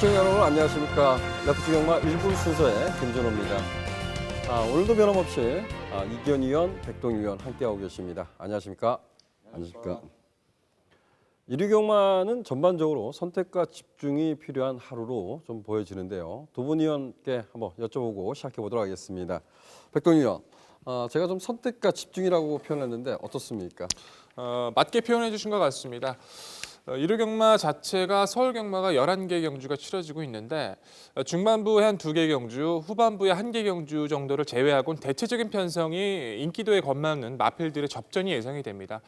시청자 여러분 안녕하십니까. 레프트 경마 1부 순서의 김준호입니다. 오늘도 변함없이 이기현 의원, 백동일 의원 함께하고 계십니다. 안녕하십니까. 안녕하십니까. 1위 경마는 전반적으로 선택과 집중이 필요한 하루로 좀 보여지는데요. 두 분 의원께 한번 여쭤보고 시작해 보도록 하겠습니다. 백동일 의원, 제가 좀 선택과 집중이라고 표현했는데 어떻습니까? 맞게 표현해 주신 것 같습니다. 1호 경마 자체가 서울 경마가 11개 경주가 치러지고 있는데 중반부에 한 2개 경주, 후반부에 1개 경주 정도를 제외하고는 대체적인 편성이 인기도에 걸맞는 마필들의 접전이 예상이 됩니다.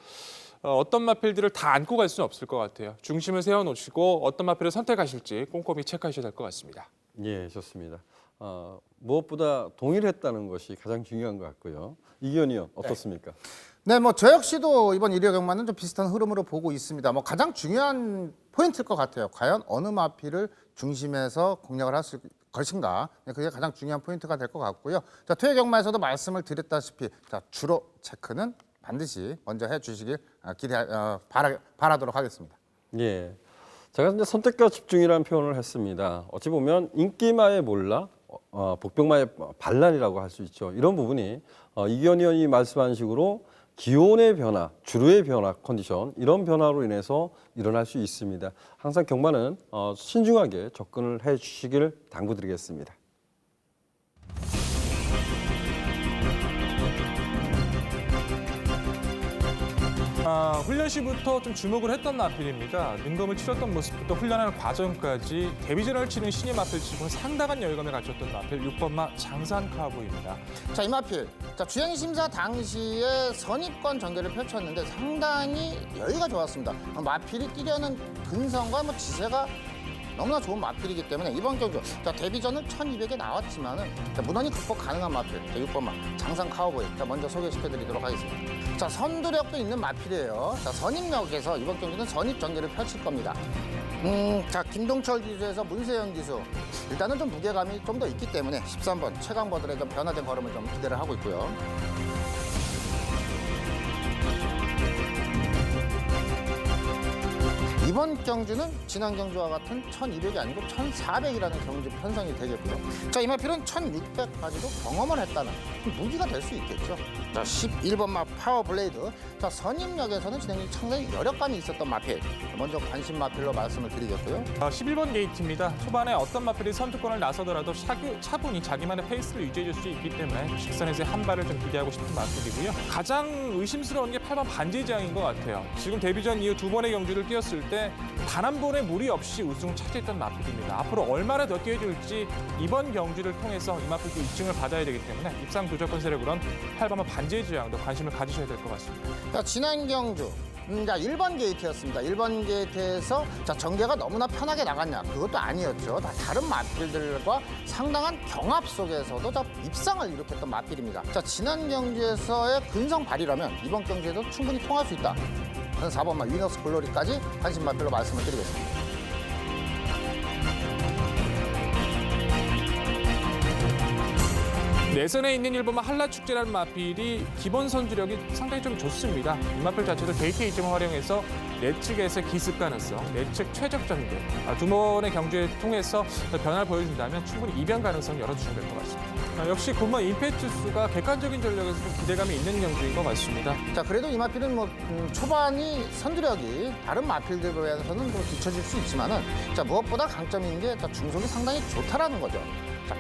어떤 마필들을 다 안고 갈 수는 없을 것 같아요. 중심을 세워놓으시고 어떤 마필을 선택하실지 꼼꼼히 체크하셔야 될 것 같습니다. 예, 좋습니다. 무엇보다 동일했다는 것이 가장 중요한 것 같고요. 이기현 의원 어떻습니까? 네, 저 역시도 이번 1회 경마는 좀 비슷한 흐름으로 보고 있습니다. 가장 중요한 포인트일 것 같아요. 과연 어느 마필을 중심에서 공략을 할 것인가. 그게 가장 중요한 포인트가 될 것 같고요. 자, 투회 경마에서도 말씀을 드렸다시피 주로 체크는 반드시 먼저 해주시길 바라도록 하겠습니다. 예, 제가 이제 선택과 집중이라는 표현을 했습니다. 어찌 보면 인기마의 몰락, 복병마의 반란이라고 할 수 있죠. 이런 부분이 이기현 의원이 말씀한 식으로 기온의 변화, 주류의 변화, 컨디션 이런 변화로 인해서 일어날 수 있습니다. 항상 경마는 신중하게 접근을 해주시길 당부드리겠습니다. 훈련 시부터 좀 주목을 했던 마필입니다. 능검을 치렀던 모습부터 훈련하는 과정까지 데뷔전을 치는 신예 마필치고는 상당한 열감을 갖췄던 마필 6번마 장산 카우보이입니다. 자, 이 마필. 주행 심사 당시에 선입권 전개를 펼쳤는데 상당히 여유가 좋았습니다. 마필이 뛰려는 근성과 지세가 너무나 좋은 마필이기 때문에 이번 경주 데뷔전은 1200에 나왔지만은 무난히 극복 가능한 마필 6번마 장산 카우보이 먼저 소개시켜드리도록 하겠습니다. 선두력도 있는 마필이에요. 선입력에서 이번 경주는 선입 전개를 펼칠 겁니다. 김동철 기수에서 문세영 기수 일단은 좀 무게감이 좀 더 있기 때문에 13번 최강버들의 좀 변화된 걸음을 좀 기대를 하고 있고요. 이번 경주는 지난 경주와 같은 1200이 아니고 1400이라는 경주 편성이 되겠고요. 이 마필은 1600까지도 경험을 했다는 무기가 될 수 있겠죠. 11번마 파워블레이드. 선입력에서는 진행이 상당히 여력감이 있었던 마필. 먼저 관심 마필로 말씀을 드리겠고요. 11번 게이트입니다. 초반에 어떤 마필이 선두권을 나서더라도 차분히 자기만의 페이스를 유지해 줄 수 있기 때문에 직선에서의 한 발을 좀 기대하고 싶은 마필이고요. 가장 의심스러운 게 8번 반지장인 것 같아요. 지금 데뷔전 이후 2번의 경주를 뛰었을 때 단 한 번의 무리 없이 우승을 차지했던 마필입니다. 앞으로 얼마나 더 뛰어줄지 이번 경주를 통해서 이 마필도 입증을 받아야 되기 때문에 입상 도저권 세력으로는 8번은 반지의 제왕도 관심을 가지셔야 될 것 같습니다. 지난 경주 1번 게이트였습니다. 1번 게이트에서 전개가 너무나 편하게 나갔냐? 그것도 아니었죠. 다른 마필들과 상당한 경합 속에서도 입상을 일으켰던 마필입니다. 지난 경주에서의 근성 발휘라면 이번 경주에도 충분히 통할 수 있다. 저는 4번마 위너스 글로리까지 관심 마필로 말씀을 드리겠습니다. 내선에 있는 1번마 한라축제라는 마필이 기본 선두력이 상당히 좀 좋습니다. 이 마필 자체도 데이트 이점을 활용해서 내측에서 기습 가능성, 내측 최적 전개, 두 번의 경주를 통해서 변화를 보여준다면 충분히 이변 가능성 열어주셔야 될 것 같습니다. 역시 굿마 임페투스가 객관적인 전력에서 좀 기대감이 있는 경주인 것 같습니다. 그래도 이 마필은 초반이 선두력이 다른 마필들에서는 좀 뒤처질 수 있지만은 무엇보다 강점이 있는 게 중속이 상당히 좋다라는 거죠.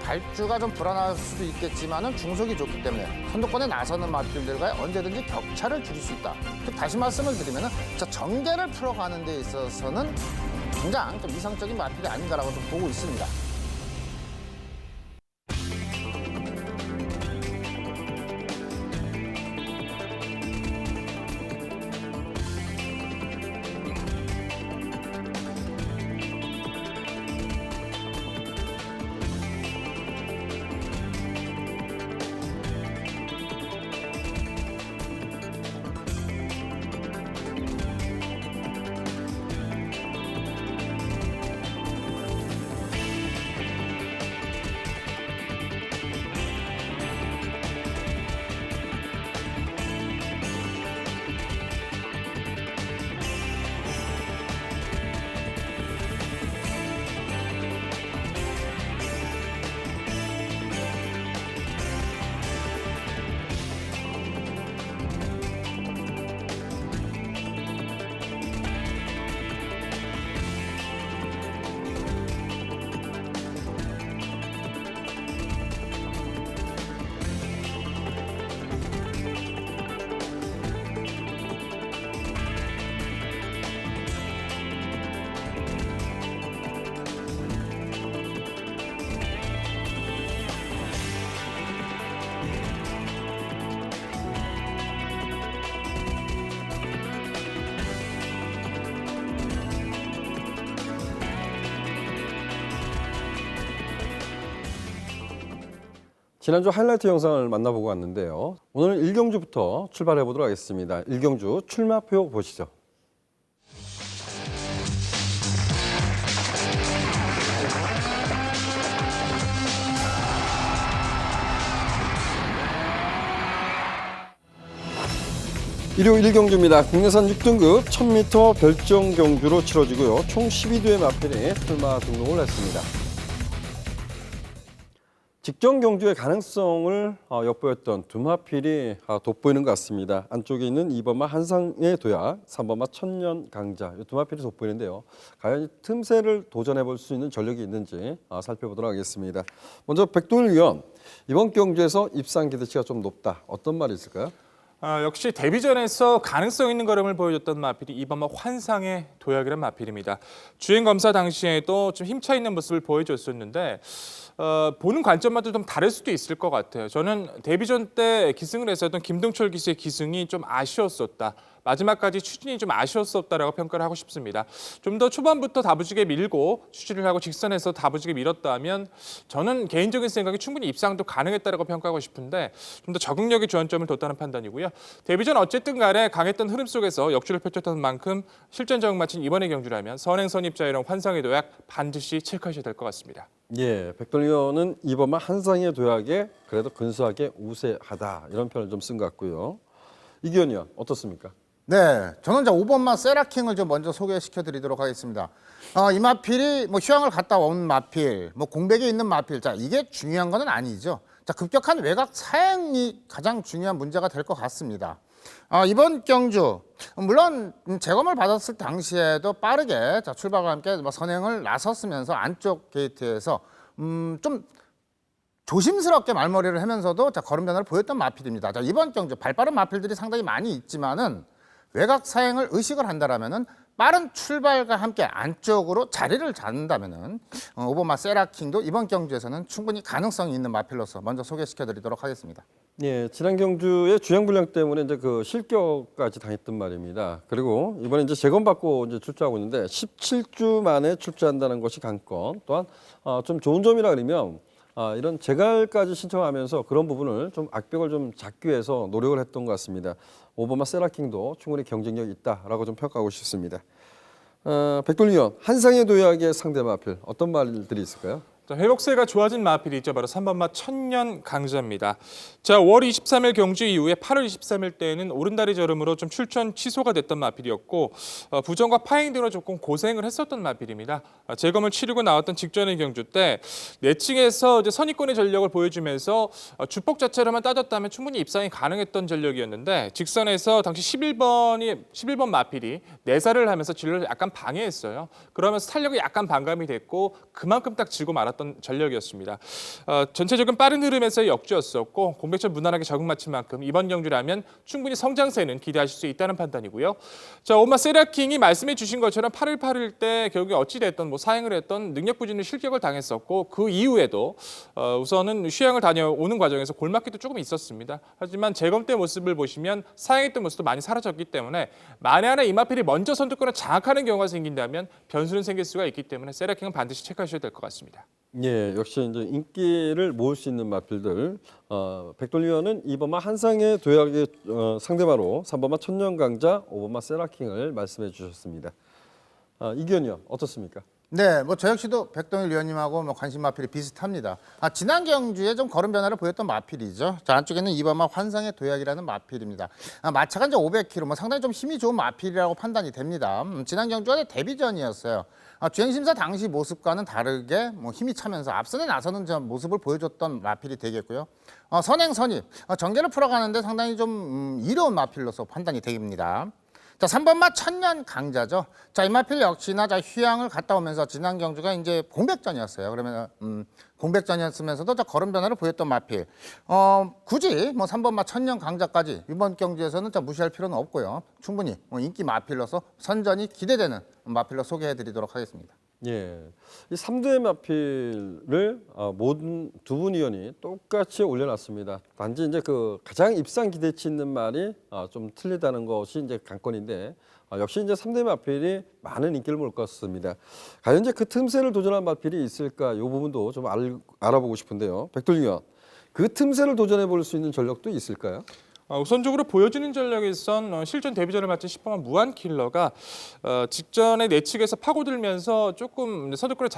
발주가 좀 불안할 수도 있겠지만은 중속이 좋기 때문에 선두권에 나서는 마필들과 언제든지 격차를 줄일 수 있다. 다시 말씀을 드리면은 전개를 풀어가는 데 있어서는 굉장히 좀 이상적인 마필이 아닌가라고 좀 보고 있습니다. 지난주 하이라이트 영상을 만나보고 왔는데요. 오늘은 1경주부터 출발해 보도록 하겠습니다. 1경주 출마표 보시죠. 일요일 1경주입니다. 국내산 6등급 1000m 별정 경주로 치러지고요. 총 12두의 마필이 출마 등록을 했습니다. 직전 경주의 가능성을 엿보였던 두 마필이 돋보이는 것 같습니다. 안쪽에 있는 2번마 한상의 도약, 3번마 천년 강자, 이 두 마필이 돋보이는데요. 과연 이 틈새를 도전해 볼 수 있는 전력이 있는지 살펴보도록 하겠습니다. 먼저 백동일 위원, 이번 경주에서 입상 기대치가 좀 높다. 어떤 말이 있을까요? 역시 데뷔전에서 가능성 있는 걸음을 보여줬던 마필이 이번 환상의 도약이라는 마필입니다. 주행 검사 당시에도 좀 힘차 있는 모습을 보여줬었는데 보는 관점마다 좀 다를 수도 있을 것 같아요. 저는 데뷔전 때 기승을 했었던 김동철 기수의 기승이 좀 아쉬웠었다. 마지막까지 추진이 좀 아쉬웠었다라고 평가를 하고 싶습니다. 좀 더 초반부터 다부지게 밀고 추진을 하고 직선에서 다부지게 밀었다면 저는 개인적인 생각에 충분히 입상도 가능했다라고 평가하고 싶은데 좀 더 적응력에 주안점을 뒀다는 판단이고요. 데뷔전 어쨌든 간에 강했던 흐름 속에서 역주를 펼쳤던 만큼 실전 적응 마친 이번의 경주라면 선행 선입자 이런 환상의 도약 반드시 체크하셔야 될 것 같습니다. 예, 백돌 위원은 이번만 한상의 도약에 그래도 근소하게 우세하다 이런 표현을 좀 쓴 것 같고요. 이기현 의원 어떻습니까? 네, 저는 이제 5번마 세라킹을 좀 먼저 소개시켜 드리도록 하겠습니다. 이 마필이 뭐 휴양을 갔다 온 마필, 뭐 공백에 있는 마필, 자 이게 중요한 건 아니죠. 자 급격한 외곽 사행이 가장 중요한 문제가 될 것 같습니다. 이번 경주 물론 재검을 받았을 당시에도 빠르게 자, 출발과 함께 뭐 선행을 나섰으면서 안쪽 게이트에서 좀 조심스럽게 말머리를 하면서도 자, 걸음 변화를 보였던 마필입니다. 자, 이번 경주 발빠른 마필들이 상당히 많이 있지만은 외곽 사행을 의식을 한다라면은 빠른 출발과 함께 안쪽으로 자리를 잡는다면은 5번마 세라킹도 이번 경주에서는 충분히 가능성이 있는 마필로서 먼저 소개시켜드리도록 하겠습니다. 예, 지난 경주의 주행 불량 때문에 이제 그 실격까지 당했던 말입니다. 그리고 이번에 이제 재검받고 이제 출주하고 있는데 17주 만에 출주한다는 것이 관건. 또한 좀 좋은 점이라 그러면 이런 재갈까지 신청하면서 그런 부분을 좀 악벽을 좀 잡기 위해서 노력을 했던 것 같습니다. 5번마 세라킹도 충분히 경쟁력이 있다라고 좀 평가하고 싶습니다. 백돌 위원, 한상의 도약의 상대 마필 어떤 말들이 있을까요? 회복세가 좋아진 마필이 있죠. 바로 3번마 천년 강자입니다. 자, 5월 23일 경주 이후에 8월 23일 때에는 오른다리 저름으로 좀 출전 취소가 됐던 마필이었고 부정과 파행 등으로 조금 고생을 했었던 마필입니다. 재검을 치르고 나왔던 직전의 경주 때 내층에서 이제 선입권의 전력을 보여주면서 주폭 자체로만 따졌다면 충분히 입상이 가능했던 전력이었는데 직선에서 당시 11번 마필이 내사를 하면서 진로를 약간 방해했어요. 그러면서 탄력이 약간 반감이 됐고 그만큼 딱 지고 말았던 전력이었습니다. 전체적인 빠른 흐름에서의 역주였었고 공백전 무난하게 적응 마친 만큼 이번 경주라면 충분히 성장세는 기대하실 수 있다는 판단이고요. 자, 오마 세라킹이 말씀해 주신 것처럼 8월 8일 때 결국에 어찌됐던 뭐 사행을 했던 능력 부진의 실격을 당했었고 그 이후에도 우선은 휴양을 다녀오는 과정에서 골맞기도 조금 있었습니다. 하지만 재검 때 모습을 보시면 사행했던 모습도 많이 사라졌기 때문에 만에 하나 이마필이 먼저 선두권을 장악하는 경우가 생긴다면 변수는 생길 수가 있기 때문에 세라킹은 반드시 체크하셔야 될 것 같습니다. 예, 역시 이제 인기를 모을 수 있는 마필들. 백돌 위원은 2번마 한상의 도약의 상대마로 3번마 천년 강자, 5번마 세라킹을 말씀해 주셨습니다. 이기현 의원 어떻습니까? 네, 뭐 저 역시도 백동일 위원님하고 뭐 관심 마필이 비슷합니다. 지난 경주에 좀 걸음 변화를 보였던 마필이죠. 자, 안쪽에는 2번마 환상의 도약이라는 마필입니다. 마차가 이제 500km, 뭐 상당히 좀 힘이 좋은 마필이라고 판단이 됩니다. 지난 경주가 데뷔전이었어요. 주행심사 당시 모습과는 다르게 뭐 힘이 차면서 앞선에 나서는 저 모습을 보여줬던 마필이 되겠고요. 선행 선입, 전개를 풀어가는데 상당히 좀 이로운 마필로서 판단이 됩니다. 자, 3번마 천년 강자죠. 자, 이 마필 역시나 자, 휴양을 갔다 오면서 지난 경주가 이제 공백전이었어요. 그러면 공백전이었으면서도 자, 걸음 변화를 보였던 마필. 굳이 뭐 3번마 천년 강자까지 이번 경주에서는 자, 무시할 필요는 없고요. 충분히 뭐 인기 마필로서 선전이 기대되는 마필로 소개해드리도록 하겠습니다. 예, 이 3대 마필을 모든 두 분 의원이 똑같이 올려놨습니다. 단지 이제 그 가장 입상 기대치 있는 말이 좀 틀리다는 것이 이제 관건인데 역시 이제 3대 마필이 많은 인기를 몰 것 같습니다. 과연 이제 그 틈새를 도전한 마필이 있을까? 이 부분도 좀 알아보고 싶은데요. 백돌 의원, 그 틈새를 도전해 볼 수 있는 전력도 있을까요? 우선적으로 보여지는 전력에선 실전 데뷔전을 마친 10번만 무한킬러가 직전에 내측에서 파고들면서 조금 선두권을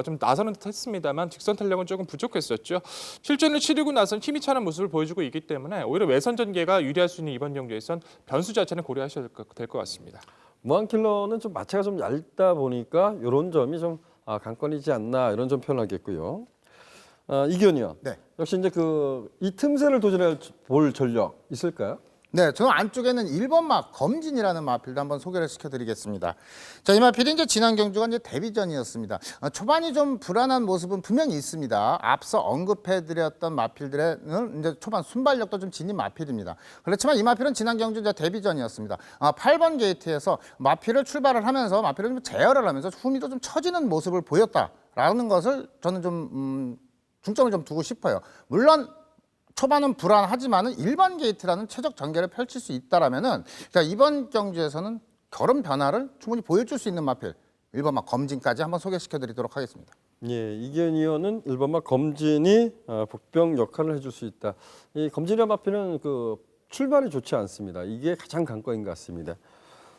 좀 나서는 듯 했습니다만 직선 탄력은 조금 부족했었죠. 실전을 치르고 나선 힘이 차는 모습을 보여주고 있기 때문에 오히려 외선 전개가 유리할 수 있는 이번 경기에선 변수 자체는 고려하셔야 될 것 같습니다. 무한킬러는 좀 마체가 좀 얇다 보니까 이런 점이 좀 관건이지 않나 이런 좀 표현하겠고요. 이기현 의원. 네. 역시 이제 이 틈새를 도전해 볼 전력 있을까요? 네, 저 안쪽에는 1번마 검진이라는 마필도 한번 소개를 시켜드리겠습니다. 자, 이 마필이 이제 지난 경주가 이제 데뷔전이었습니다. 초반이 좀 불안한 모습은 분명히 있습니다. 앞서 언급해드렸던 마필들은 이제 초반 순발력도 좀 지닌 마필입니다. 그렇지만 이 마필은 지난 경주 이제 데뷔전이었습니다. 8번 게이트에서 마필을 출발을 하면서 마필을 좀 제어를 하면서 후미도 좀 처지는 모습을 보였다라는 것을 저는 좀 중점을 좀 두고 싶어요. 물론 초반은 불안하지만은 1번 게이트라는 최적 전개를 펼칠 수 있다라면은 이번 경주에서는 결혼 변화를 충분히 보여줄 수 있는 마필 1번마 검진까지 한번 소개시켜드리도록 하겠습니다. 예, 이기현 의원은 1번마 검진이 복병 역할을 해줄 수 있다. 이 검진이란 마필은 출발이 좋지 않습니다. 이게 가장 관건인 것 같습니다.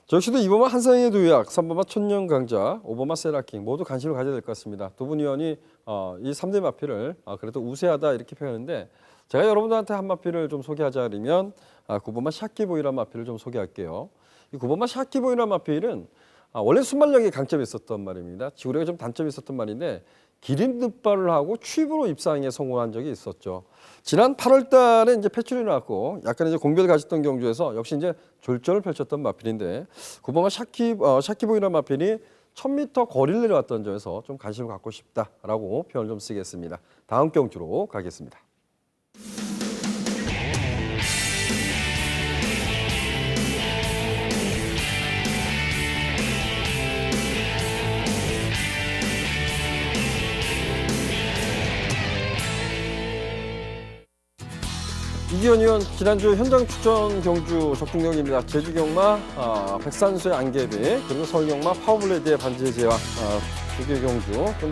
저 역시도 2번마 한상의 도약, 3번마 천년강자, 5번마 세라킹 모두 관심을 가져야 될 것 같습니다. 두 분 의원이 이 3대 마필을 그래도 우세하다 이렇게 표현하는데 제가 여러분들한테 한 마필을 좀 소개하자면 9번마 샤키보이라는 마필을 좀 소개할게요. 이 9번마 샤키보이라는 마필은 원래 순발력에 강점이 있었던 말입니다. 지구력에 좀 단점이 있었던 말인데 기린 득발을 하고 취입으로 입상에 성공한 적이 있었죠. 지난 8월 달에 이제 패출이 나왔고 약간 이제 공백을 가졌던 경주에서 역시 이제 졸전을 펼쳤던 마필인데 9번마 샤키보이라는 마필이 1000m 거리를 내려왔던 점에서 좀 관심을 갖고 싶다라고 표현을 좀 쓰겠습니다. 다음 경주로 가겠습니다. 이기현 의원 지난주 현장 추천 경주 적중경입니다. 제주 경마 백산수의 안개비 그리고 서울 경마 파워블레드의 반지의 제왕 두 개 경주 좀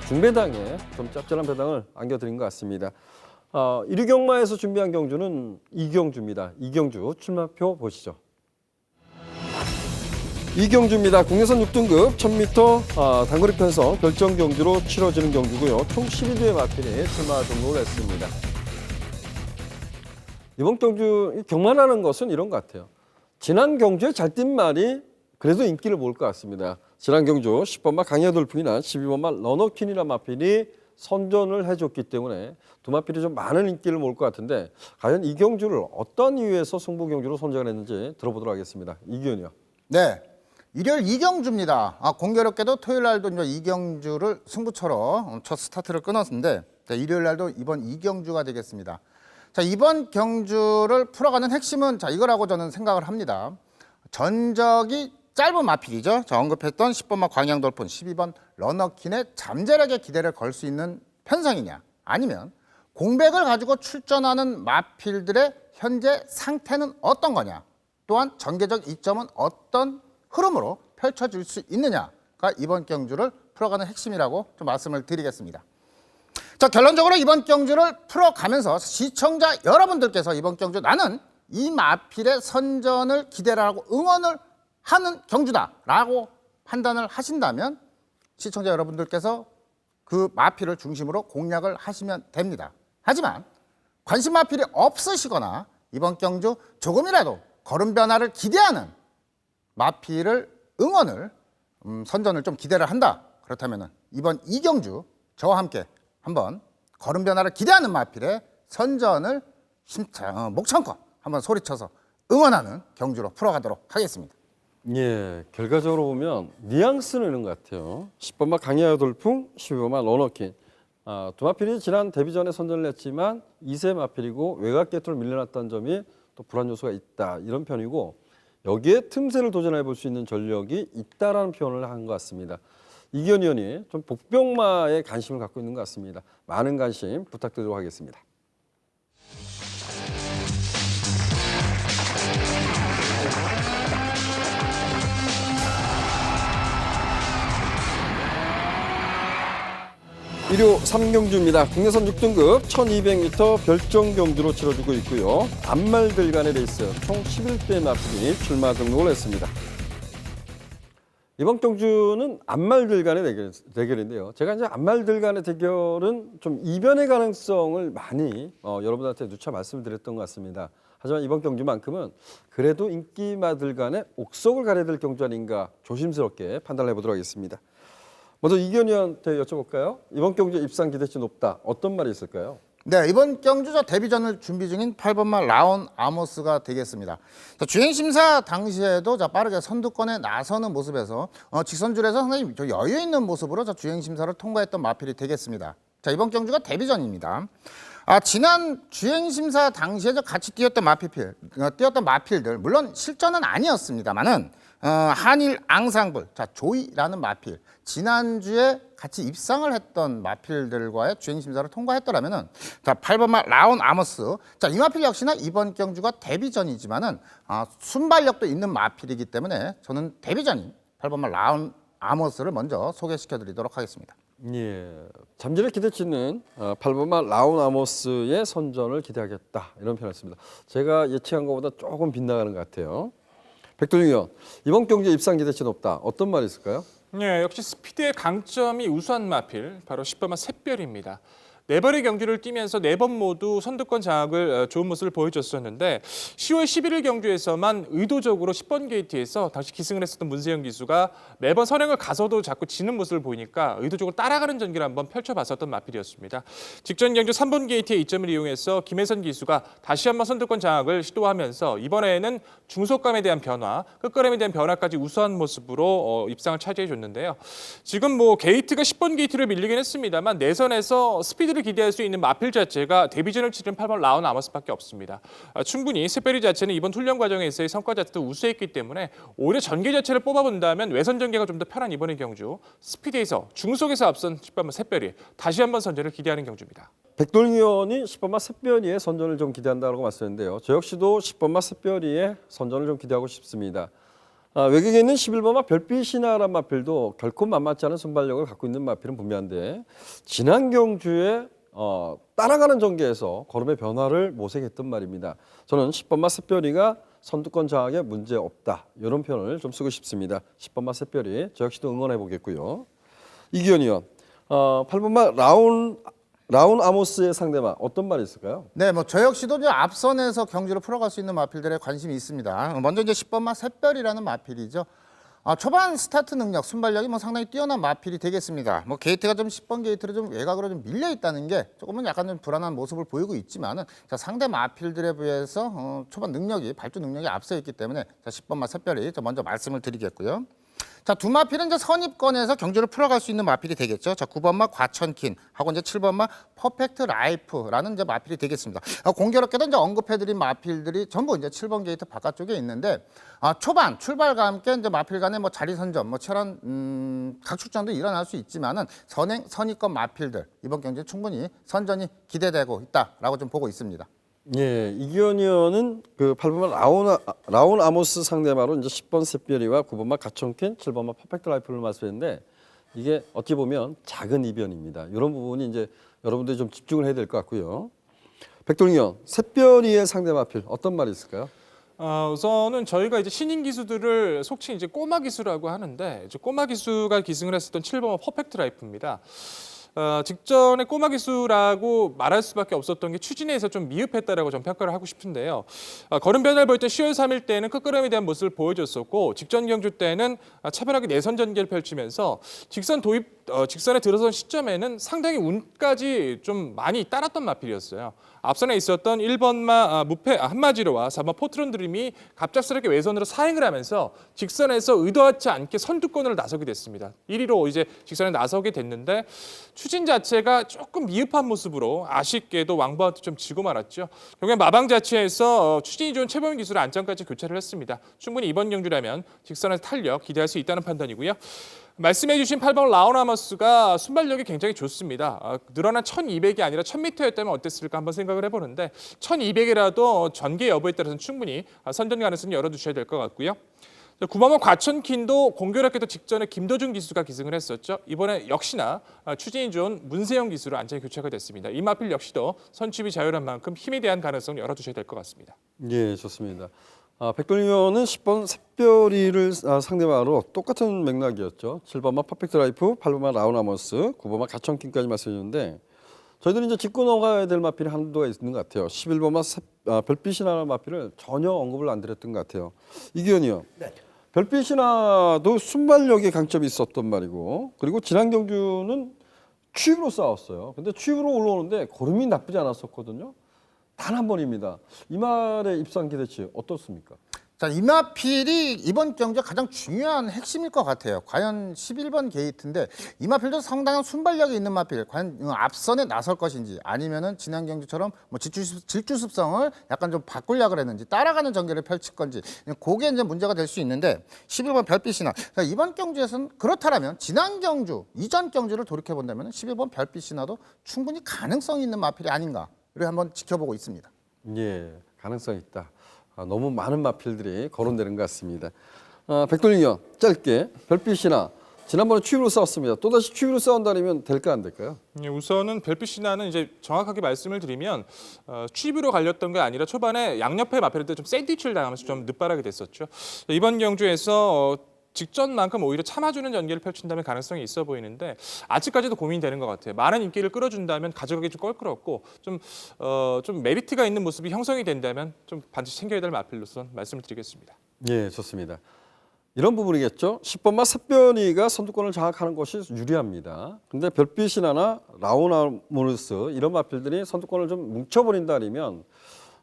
중배당에 좀 짭짤한 배당을 안겨드린 것 같습니다. 1위 경마에서 준비한 경주는 이경주입니다. 이경주 출마표 보시죠. 이경주입니다. 국내선 6등급 1000m 단거리 편성 결정 경주로 치러지는 경주고요. 총 12대의 마필이 출마 등록을 했습니다. 이번 경주 경마라는 것은 이런 것 같아요. 지난 경주에 잘 뛴 말이 그래도 인기를 모을 것 같습니다. 지난 경주 10번마 강야돌풍이나 12번마 러너퀸이라는 마필이 선전을 해줬기 때문에 두 마필이 좀 많은 인기를 모을 것 같은데 과연 이 경주를 어떤 이유에서 승부 경주로 선정을 했는지 들어보도록 하겠습니다. 이기현이요. 네, 일요일 이경주입니다. 공교롭게도 토요일 날도 이제 이경주를 승부처로 첫 스타트를 끊었는데 일요일 날도 이번 이경주가 되겠습니다. 자, 이번 경주를 풀어가는 핵심은 이거라고 저는 생각을 합니다. 전적이 짧은 마필이죠. 언급했던 10번마 광양돌풍, 12번 러너킨의 잠재력에 기대를 걸 수 있는 편성이냐, 아니면 공백을 가지고 출전하는 마필들의 현재 상태는 어떤 거냐, 또한 전개적 이점은 어떤 흐름으로 펼쳐질 수 있느냐가 이번 경주를 풀어가는 핵심이라고 좀 말씀을 드리겠습니다. 자, 결론적으로 이번 경주를 풀어가면서 시청자 여러분들께서 이번 경주 나는 이 마필의 선전을 기대를 하고 응원을 하는 경주다라고 판단을 하신다면 시청자 여러분들께서 그 마필을 중심으로 공략을 하시면 됩니다. 하지만 관심 마필이 없으시거나 이번 경주 조금이라도 걸음 변화를 기대하는 마필을 응원을 선전을 좀 기대를 한다. 그렇다면 이번 이경주 저와 함께 한번 걸음 변화를 기대하는 마필의 선전을 목청껏 한번 소리쳐서 응원하는 경주로 풀어가도록 하겠습니다. 예, 결과적으로 보면 뉘앙스는 이런 것 같아요. 10번마 강야의 돌풍, 12번마 러너킨. 두 마필이 지난 데뷔전에 선전을 했지만 2세 마필이고 외곽 개토를 밀려났다는 점이 또 불안 요소가 있다. 이런 편이고 여기에 틈새를 도전해 볼 수 있는 전력이 있다라는 표현을 한 것 같습니다. 이기현 의원이 좀 복병마에 관심을 갖고 있는 것 같습니다. 많은 관심 부탁드리도록 하겠습니다. 일요 3경주입니다. 국내선 6등급 1200m 별정 경주로 치러지고 있고요. 앞말들 간의 레이스 총 11대 마필이 출마 등록을 했습니다. 이번 경주는 앞말들 간의 대결인데요. 제가 이제 앞말들 간의 대결은 좀 이변의 가능성을 많이 여러분한테 누차 말씀을 드렸던 것 같습니다. 하지만 이번 경주만큼은 그래도 인기마들 간의 옥석을 가려야 될 경주 아닌가 조심스럽게 판단해 보도록 하겠습니다. 먼저 이견이한테 여쭤볼까요? 이번 경주 입상 기대치 높다. 어떤 말이 있을까요? 네, 이번 경주자 데뷔전을 준비 중인 8번마 라온 아모스가 되겠습니다. 자, 주행심사 당시에도 빠르게 선두권에 나서는 모습에서 직선줄에서 상당히 여유 있는 모습으로 주행심사를 통과했던 마필이 되겠습니다. 자, 이번 경주가 데뷔전입니다. 지난 주행심사 당시에 같이 뛰었던 마필들, 물론 실전은 아니었습니다만은 한일 앙상블, 조이라는 마필, 지난주에 같이 입상을 했던 마필들과의 주행심사를 통과했더라면은 8번마 라온 아모스, 이 마필 역시나 이번 경주가 데뷔전이지만은 순발력도 있는 마필이기 때문에 저는 데뷔전인 8번마 라온 아모스를 먼저 소개시켜드리도록 하겠습니다. 예, 잠실의 기대치는 8번마 라온 아모스의 선전을 기대하겠다 이런 표현했습니다. 제가 예측한 것보다 조금 빗나가는 것 같아요. 백도중 의원, 이번 경주 입상 기대치 높다. 어떤 말이 있을까요? 네, 역시 스피드의 강점이 우수한 마필, 바로 10번마 샛별입니다. 4번의 경주를 뛰면서 4번 모두 선두권 장악을 좋은 모습을 보여줬었는데 10월 11일 경주에서만 의도적으로 10번 게이트에서 당시 기승을 했었던 문세영 기수가 매번 선행을 가서도 자꾸 지는 모습을 보이니까 의도적으로 따라가는 전기를 한번 펼쳐봤었던 마필이었습니다. 직전 경주 3번 게이트의 이점을 이용해서 김혜선 기수가 다시 한번 선두권 장악을 시도하면서 이번에는 중속감에 대한 변화, 끝걸음에 대한 변화까지 우수한 모습으로 입상을 차지해줬는데요. 지금 게이트가 10번 게이트를 밀리긴 했습니다만 내선에서 스피드를 기대할 수 있는 마필 자체가 데뷔전을 치른 8번 라온 아머스밖에 없습니다. 충분히 샛별이 자체는 이번 훈련 과정에서의 성과 자체도 우수했기 때문에 오히려 전개 자체를 뽑아본다면 외선 전개가 좀 더 편한 이번의 경주, 스피드에서 중속에서 앞선 10번마 샛별이 다시 한번 선전을 기대하는 경주입니다. 백돌 의원이 10번마 샛별이의 선전을 좀 기대한다고 말씀했는데요. 저 역시도 10번마 샛별이의 선전을 좀 기대하고 싶습니다. 외국에 있는 11번마 별빛이나란 마필도 결코 만만치 않은 순발력을 갖고 있는 마필은 분명한데 지난 경주에 따라가는 전개에서 걸음의 변화를 모색했던 말입니다. 저는 10번마 샛별이가 선두권 장악에 문제 없다. 이런 표현을 좀 쓰고 싶습니다. 10번마 샛별이 저 역시도 응원해 보겠고요. 이기현 의원, 8번마 라온 아모스의 상대마 어떤 말이 있을까요? 네, 저 역시도 이제 앞선에서 경주를 풀어갈 수 있는 마필들에 관심이 있습니다. 먼저 이제 10번마 샛별이라는 마필이죠. 초반 스타트 능력, 순발력이 상당히 뛰어난 마필이 되겠습니다. 게이트가 좀 10번 게이트로 좀 외곽으로 좀 밀려 있다는 게 조금은 약간 좀 불안한 모습을 보이고 있지만은 상대 마필들에 비해서 초반 능력이 발주 능력이 앞서 있기 때문에 10번마 샛별이 먼저 말씀을 드리겠고요. 두 마필은 이제 선입권에서 경주를 풀어갈 수 있는 마필이 되겠죠. 9번마 과천킨 하고 이제 7번마 퍼펙트 라이프라는 이제 마필이 되겠습니다. 공교롭게도 이제 언급해드린 마필들이 전부 이제 7번 게이트 바깥쪽에 있는데 초반 출발과 함께 이제 마필 간의 자리 선전, 치열한 각축전도 일어날 수 있지만은 선입권 마필들 이번 경주에 충분히 선전이 기대되고 있다라고 좀 보고 있습니다. 예, 이기현 의원은 그 8번마 라온 아모스 상대마로 이제 10번 샛별이와 9번마 가천킨, 7번마 퍼펙트 라이프를 말씀했는데 이게 어찌 보면 작은 이변입니다. 이런 부분이 이제 여러분들이 좀 집중을 해야 될 것 같고요. 백돌 의원, 샛별이의 상대 마필 어떤 말이 있을까요? 우선은 저희가 이제 신인 기수들을 속칭 이제 꼬마 기수라고 하는데 이제 꼬마 기수가 기승을 했었던 7번마 퍼펙트 라이프입니다. 직전에 꼬마 기수라고 말할 수밖에 없었던 게 추진에서 좀 미흡했다라고 좀 평가를 하고 싶은데요. 걸음 변화를 보일 때 10월 3일 때는 끝걸음에 대한 모습을 보여줬었고 직전 경주 때는 차별하게 내선 전개를 펼치면서 직선에 들어선 시점에는 상당히 운까지 좀 많이 따랐던 마필이었어요. 앞선에 있었던 1번마 무패 한마지로와 4번 포트론 드림이 갑작스럽게 외선으로 사행을 하면서 직선에서 의도하지 않게 선두권으로 나서게 됐습니다. 1위로 이제 직선에 나서게 됐는데 추진 자체가 조금 미흡한 모습으로 아쉽게도 왕부한테 좀 지고 말았죠. 결국엔 마방 자체에서 추진이 좋은 최범인 기수를 안전까지 교체를 했습니다. 충분히 이번 경주라면 직선에서 탄력 기대할 수 있다는 판단이고요. 말씀해주신 8번 라온 아머스가 순발력이 굉장히 좋습니다. 늘어난 1200이 아니라 1000m였다면 어땠을까 한번 생각을 해보는데 1200이라도 전개 여부에 따라서는 충분히 선전 가능성을 열어두셔야 될 것 같고요. 구마모 과천킨도 공교롭게도 직전에 김도준 기수가 기승을 했었죠. 이번에 역시나 추진이 좋은 문세영 기수로 안전히 교체가 됐습니다. 이 마필 역시도 선취비 자유란 만큼 힘에 대한 가능성을 열어두셔야 될 것 같습니다. 예, 좋습니다. 백돌 위원은 10번 샛별이를 상대마로 똑같은 맥락이었죠. 7번마 퍼펙트 라이프, 8번마 라우나머스, 9번마 가천킨까지 말씀드렸는데 저희들이 이제 짚고 넘어가야 될 마필이 한도가 있는 것 같아요. 11번마 별빛이 나는 마필을 전혀 언급을 안 드렸던 것 같아요. 이기현이요. 네. 별빛이 나도 순발력에 강점이 있었던 말이고 그리고 지난 경주는 추입으로 싸웠어요. 근데 추입으로 올라오는데 걸음이 나쁘지 않았었거든요. 단 한 번입니다. 이 말의 입상 기대치 어떻습니까? 자, 이마필이 이번 경기에 가장 중요한 핵심일 것 같아요. 과연 11번 게이트인데 이마필도 상당한 순발력이 있는 마필. 과연 앞선에 나설 것인지 아니면은 지난 경기처럼 뭐 질주습성을 약간 좀 바꾸려고 했는지 따라가는 전개를 펼칠 건지 그게 이제 문제가 될 수 있는데 11번 별빛이나 자, 이번 경주에서는 그렇다면 지난 경주 이전 경주를 돌이켜 본다면 11번 별빛이나도 충분히 가능성이 있는 마필이 아닌가를 한번 지켜보고 있습니다. 예, 가능성 있다. 너무 많은 마필들이 거론되는 것 같습니다. 백돌리요 짧게 별빛이나 지난번에 추위로 싸웠습니다. 또다시 추위로 싸운다면 될까 안 될까요? 예, 우선은 별빛이나는 이제 정확하게 말씀을 드리면 취입으로 갈렸던 게 아니라 초반에 양옆에 마필 때 좀 샌드위치를 당하면서 좀 늦바라게 됐었죠. 이번 경주에서 직전만큼 오히려 참아주는 전개를 펼친다면 가능성이 있어 보이는데 아직까지도 고민되는 것 같아요. 많은 인기를 끌어준다면 가져가기 좀 껄끄럽고 좀 메리트가 있는 모습이 형성이 된다면 좀 반드시 챙겨야 될 마필로서 말씀을 드리겠습니다. 예, 좋습니다. 이런 부분이겠죠. 10번마 샛별이가 선두권을 장악하는 것이 유리합니다. 근데 별빛이나 라우나모르스 이런 마필들이 선두권을 좀 뭉쳐버린다 아니면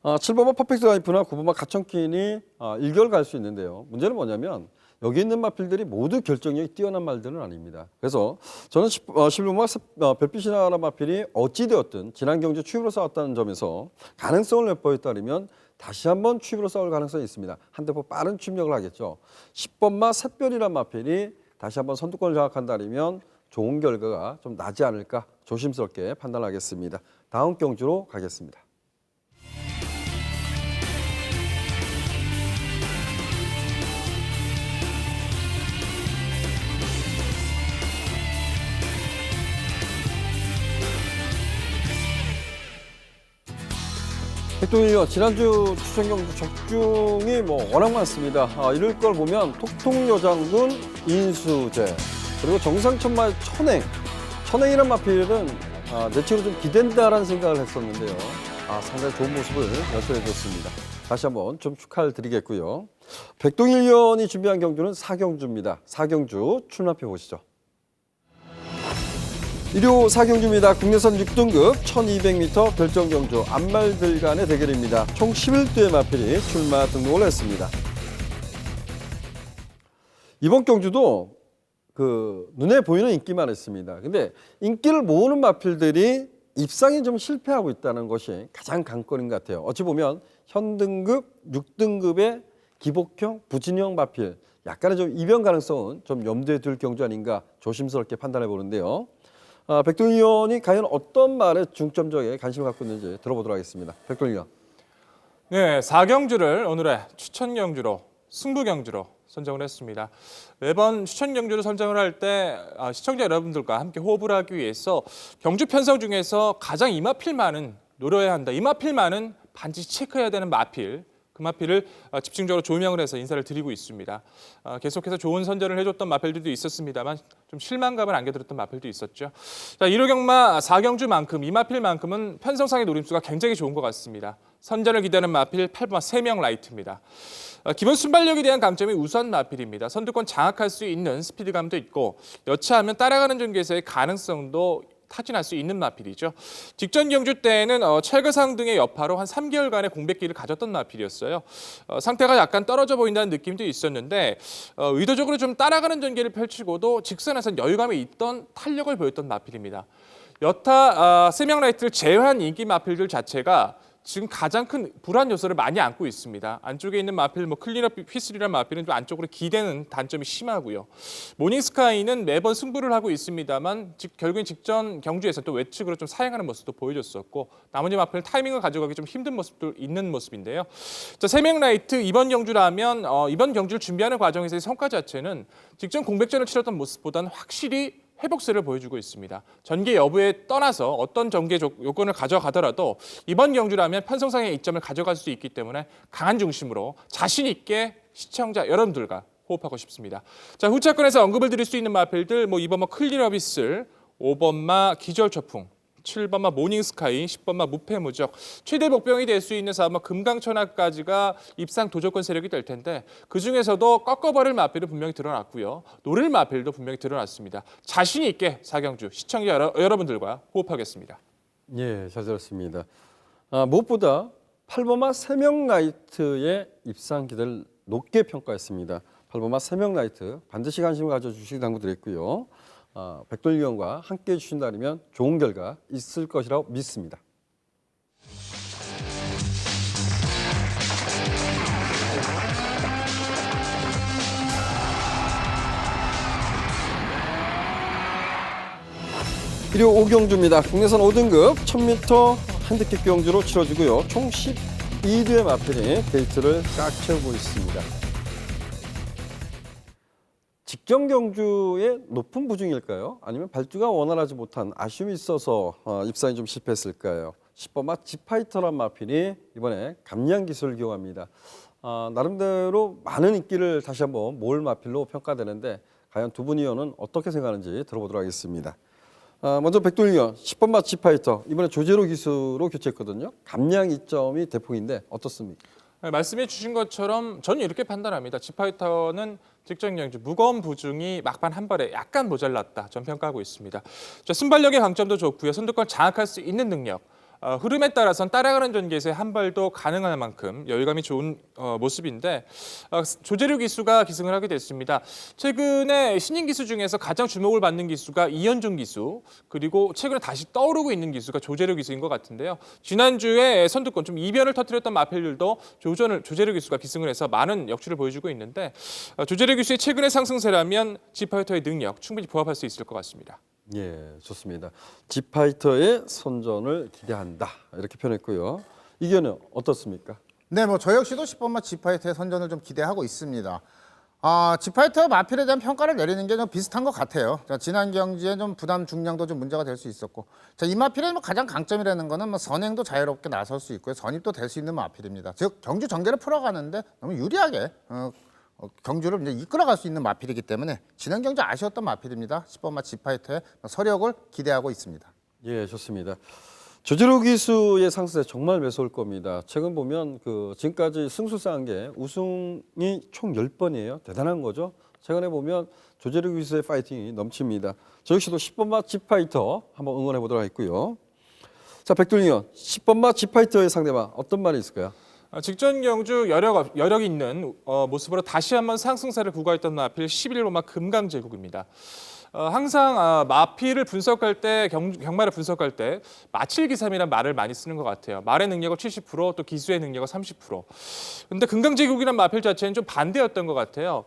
7번마 퍼펙트 라이프나 9번마 가천킨이 1결 갈 수 있는데요. 문제는 뭐냐면 여기 있는 마필들이 모두 결정력이 뛰어난 말들은 아닙니다. 그래서 저는 11번마 별빛이나 마필이 어찌되었든 지난 경주 추입으로 싸웠다는 점에서 가능성을 엿보였다면 다시 한번 추입으로 싸울 가능성이 있습니다. 한 대포 빠른 추입력을 하겠죠. 10번마 샛별이란 마필이 다시 한번 선두권을 장악한다면 좋은 결과가 좀 나지 않을까 조심스럽게 판단하겠습니다. 다음 경주로 가겠습니다. 백동이요. 지난주 추천경주 적중이 워낙 많습니다. 이럴 걸 보면 톡톡여장군, 인수제 그리고 정상천마의 천행이란 마필은 내치로 좀 기댄다라는 생각을 했었는데요. 상당히 좋은 모습을 연출해 줬습니다. 다시 한번 좀 축하를 드리겠고요. 백동일 위원이 준비한 경주는 4경주입니다. 4경주 출마표 보시죠. 일요 4경주입니다. 국내선 6등급 1200m 별정경주 안말들 간의 대결입니다. 총 11두의 마필이 출마 등록을 했습니다. 이번 경주도 눈에 보이는 인기만 했습니다. 근데 인기를 모으는 마필들이 입상이 좀 실패하고 있다는 것이 가장 관건인 것 같아요. 어찌 보면 현등급, 6등급의 기복형, 부진형 마필 약간의 좀 이변 가능성은 좀 염두에 둘 경주 아닌가 조심스럽게 판단해 보는데요. 백동일 의원이 과연 어떤 말에 중점적에 관심을 갖고 있는지 들어보도록 하겠습니다. 백동일 의원. 네, 4경주를 오늘의 추천 경주로 승부 경주로 선정을 했습니다. 매번 추천 경주를 선정을 할 때 시청자 여러분들과 함께 호흡을 하기 위해서 경주 편성 중에서 가장 이마필만은 노려야 한다. 이마필만은 반드시 체크해야 되는 마필. 그 마필을 집중적으로 조명을 해서 인사를 드리고 있습니다. 계속해서 좋은 선전을 해줬던 마필들도 있었습니다만 좀 실망감을 안겨드렸던 마필도 있었죠. 자, 1호 경마 4경주만큼 이 마필만큼은 편성상의 노림수가 굉장히 좋은 것 같습니다. 선전을 기대하는 마필 8번마 3명 라이트입니다. 기본 순발력에 대한 강점이 우수한 마필입니다. 선두권 장악할 수 있는 스피드감도 있고 여차하면 따라가는 전개에서의 가능성도 타진할 수 있는 마필이죠. 직전 경주 때에는 철거상 등의 여파로 한 3개월간의 공백기를 가졌던 마필이었어요. 상태가 약간 떨어져 보인다는 느낌도 있었는데 의도적으로 좀 따라가는 전개를 펼치고도 직선에서 여유감이 있던 탄력을 보였던 마필입니다. 여타 3명 라이트를 제외한 인기 마필들 자체가 지금 가장 큰 불안 요소를 많이 안고 있습니다. 안쪽에 있는 마필, 클리너 P3란 마필은 좀 안쪽으로 기대는 단점이 심하고요. 모닝스카이는 매번 승부를 하고 있습니다만 결국엔 직전 경주에서 또 외측으로 좀 사행하는 모습도 보여줬었고 나머지 마필은 타이밍을 가져가기 좀 힘든 모습도 있는 모습인데요. 자, 세명라이트 이번 경주라면 이번 경주를 준비하는 과정에서의 성과 자체는 직전 공백전을 치렀던 모습보다는 확실히 회복세를 보여주고 있습니다. 전개 여부에 떠나서 어떤 전개 요건을 가져가더라도 이번 경주라면 편성상의 이점을 가져갈 수 있기 때문에 강한 중심으로 자신 있게 시청자 여러분들과 호흡하고 싶습니다. 자, 후차권에서 언급을 드릴 수 있는 마필들 2번마 클리너비슬, 5번마 기절초풍, 7번마 모닝스카이, 10번마 무패무적, 최대 목병이 될 수 있는 4번마 금강천하까지가 입상 도저권 세력이 될 텐데 그중에서도 꺾어버릴 마필은 분명히 드러났고요. 노릴 마필도 분명히 드러났습니다. 자신 있게 사경주 시청자 여러분들과 호흡하겠습니다. 예, 잘 들었습니다. 무엇보다 8번마 세명라이트의 입상 기대를 높게 평가했습니다. 8번마 세명라이트 반드시 관심을 가져주시기 당부드렸고요. 백돌위원과 함께해 주신다면 좋은 결과 있을 것이라고 믿습니다. 그리고 5경주입니다. 국내선 5등급 1000m 핸디캡 경주로 치러지고요. 총 12대의 마필이 게이트를 꽉 채우고 있습니다. 직전 경주의 높은 부중일까요? 아니면 발주가 원활하지 못한 아쉬움이 있어서 입상이 좀 실패했을까요? 10번마 지파이터란 마필이 이번에 감량 기술을 기용합니다. 나름대로 많은 인기를 다시 한번 모을 마필로 평가되는데 과연 두 분 위원은 어떻게 생각하는지 들어보도록 하겠습니다. 먼저 백돌위원, 10번마 지파이터 이번에 조제로 기수로 교체했거든요. 감량 이점이 대폭인데 어떻습니까? 말씀해 주신 것처럼 저는 이렇게 판단합니다. 지파이터는 직전 경주 무거운 부중이 막판 한 발에 약간 모자랐다. 전 평가하고 있습니다. 자, 순발력의 강점도 좋고요. 선두권 장악할 수 있는 능력. 흐름에 따라서는 따라가는 전개에서 한 발도 가능할 만큼 여유감이 좋은 모습인데 조재료 기수가 기승을 하게 됐습니다. 최근에 신인 기수 중에서 가장 주목을 받는 기수가 이현종 기수 그리고 최근에 다시 떠오르고 있는 기수가 조재료 기수인 것 같은데요. 지난주에 선두권 좀 이변을 터뜨렸던 마필들도 조재료 기수가 기승을 해서 많은 역추를 보여주고 있는데 조재료 기수의 최근의 상승세라면 지파이터의 능력 충분히 부합할 수 있을 것 같습니다. 예, 좋습니다. 지파이터의 선전을 기대한다 이렇게 표현했고요. 이견은 어떻습니까? 네, 저 역시도 10번마 지파이터의 선전을 좀 기대하고 있습니다. 지파이터 마필에 대한 평가를 내리는 게 좀 비슷한 것 같아요. 자, 지난 경기에 좀 부담 중량도 좀 문제가 될 수 있었고, 자, 이 마필의 가장 강점이라는 거는 선행도 자유롭게 나설 수 있고요, 선입도 될 수 있는 마필입니다. 즉 경주 전개를 풀어가는데 너무 유리하게 경주를 이제 이끌어갈 수 있는 마필이기 때문에 지난 경주 아쉬웠던 마필입니다. 10번마 지파이터의 서력을 기대하고 있습니다. 예, 좋습니다. 조재로 기수의 상승세 정말 매서울 겁니다. 최근 보면 지금까지 승수 쌓은 게 우승이 총 10번이에요. 대단한 거죠. 최근에 보면 조재로 기수의 파이팅이 넘칩니다. 저 역시도 10번마 지파이터 한번 응원해 보도록 하겠고요. 자, 백돌위원, 10번마 지파이터의 상대방 어떤 말이 있을까요? 직전 경주 여력 있는 모습으로 다시 한번 상승세를 구가했던 마필 11번마 금강제국입니다. 항상 마필을 분석할 때 경마를 분석할 때 마칠기삼이라는 말을 많이 쓰는 것 같아요. 말의 능력은 70%, 또 기수의 능력은 30%. 근데 금강제국이라는 마필 자체는 좀 반대였던 것 같아요.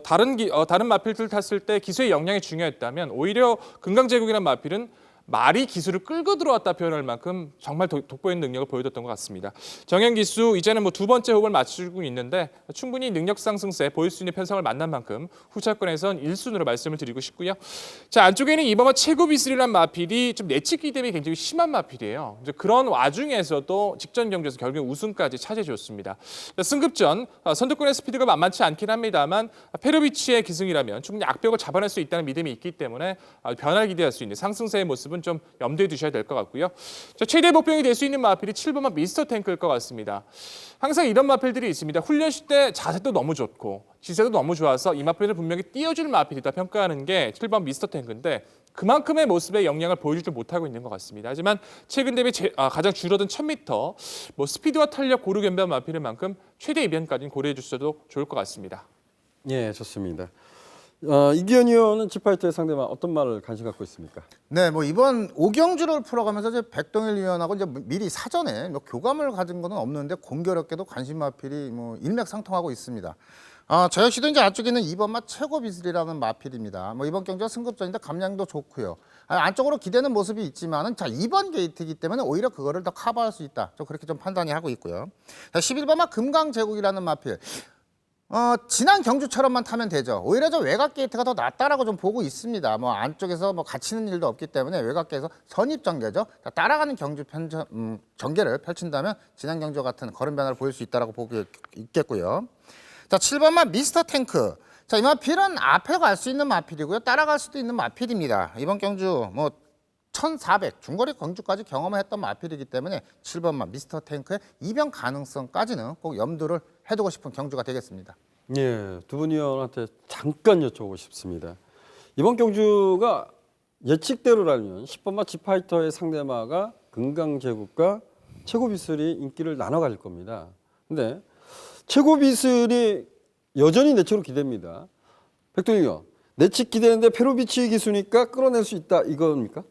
다른 마필들 탔을 때 기수의 역량이 중요했다면 오히려 금강제국이라는 마필은 말이 기수를 끌고 들어왔다 표현할 만큼 정말 돋보이는 능력을 보여줬던 것 같습니다. 정현 기수 이제는 두 번째 호흡을 맞추고 있는데 충분히 능력 상승세 보일 수 있는 편성을 만난 만큼 후차권에선 1순위로 말씀을 드리고 싶고요. 자, 안쪽에는 이번마 최고 비슬이란 마필이 좀 내치기 때문에 굉장히 심한 마필이에요. 이제 그런 와중에서도 직전 경주에서 결국 우승까지 차지해줬습니다. 승급전 선두권의 스피드가 만만치 않긴 합니다만 페로비치의 기승이라면 충분히 악벽을 잡아낼 수 있다는 믿음이 있기 때문에 변화를 기대할 수 있는 상승세의 모습은 좀 염두에 두셔야 될 것 같고요. 자, 최대 목병이 될 수 있는 마필이 7번마 미스터 탱크일 것 같습니다. 항상 이런 마필들이 있습니다. 훈련시 때 자세도 너무 좋고 지세도 너무 좋아서 이 마필을 분명히 띄워줄 마필이다 평가하는 게 7번 미스터 탱크인데 그만큼의 모습의 역량을 보여주지 못하고 있는 것 같습니다. 하지만 최근 대비 가장 줄어든 1000m 스피드와 탄력 고루 겸비한 마필인 만큼 최대 이변까지는 고려해 주셔도 좋을 것 같습니다. 예, 좋습니다. 이기현 의원은 지파이터의 상대만 어떤 말을 관심 갖고 있습니까? 네, 뭐 이번 오경주를 풀어가면서 이제 백동일 위원하고 이제 미리 사전에 뭐 교감을 가진 것은 없는데 공교롭게도 관심 마필이 뭐 일맥상통하고 있습니다. 저 역시도 이제 안쪽에 있는 2번마 최고비슬이라는 마필입니다. 뭐 이번 경기가 승급전인데 감량도 좋고요. 안쪽으로 기대는 모습이 있지만은 자 2번 게이트이기 때문에 오히려 그거를 더 커버할 수 있다. 좀 그렇게 좀 판단이 하고 있고요. 자 11번마 금강제국이라는 마필. 지난 경주처럼만 타면 되죠. 오히려 저 외곽 게이트가 더 낫다라고 좀 보고 있습니다. 뭐 안쪽에서 뭐 갇히는 일도 없기 때문에 외곽계에서 선입 전개죠. 따라가는 전개를 펼친다면 지난 경주와 같은 걸음 변화를 보일 수 있다라고 보고 있겠고요. 자, 7번마 미스터 탱크. 자, 이 마필은 앞에 갈 수 있는 마필이고요. 따라갈 수도 있는 마필입니다. 이번 경주 뭐 1400 중거리 경주까지 경험을 했던 마필이기 때문에 7번마 미스터 탱크의 이변 가능성까지는 꼭 염두를 해두고 싶은 경주가 되겠습니다. 예, 두 분 의원한테 잠깐 여쭤보고 싶습니다. 이번 경주가 예측대로라면 10번마 지파이터의 상대마가 금강제국과 최고비슬이 인기를 나눠 가질 겁니다. 근데 최고비슬이 여전히 내측으로 기대입니다. 백동희 의원, 내측 기대는데 페로비치 기수니까 끌어낼 수 있다 이겁니까?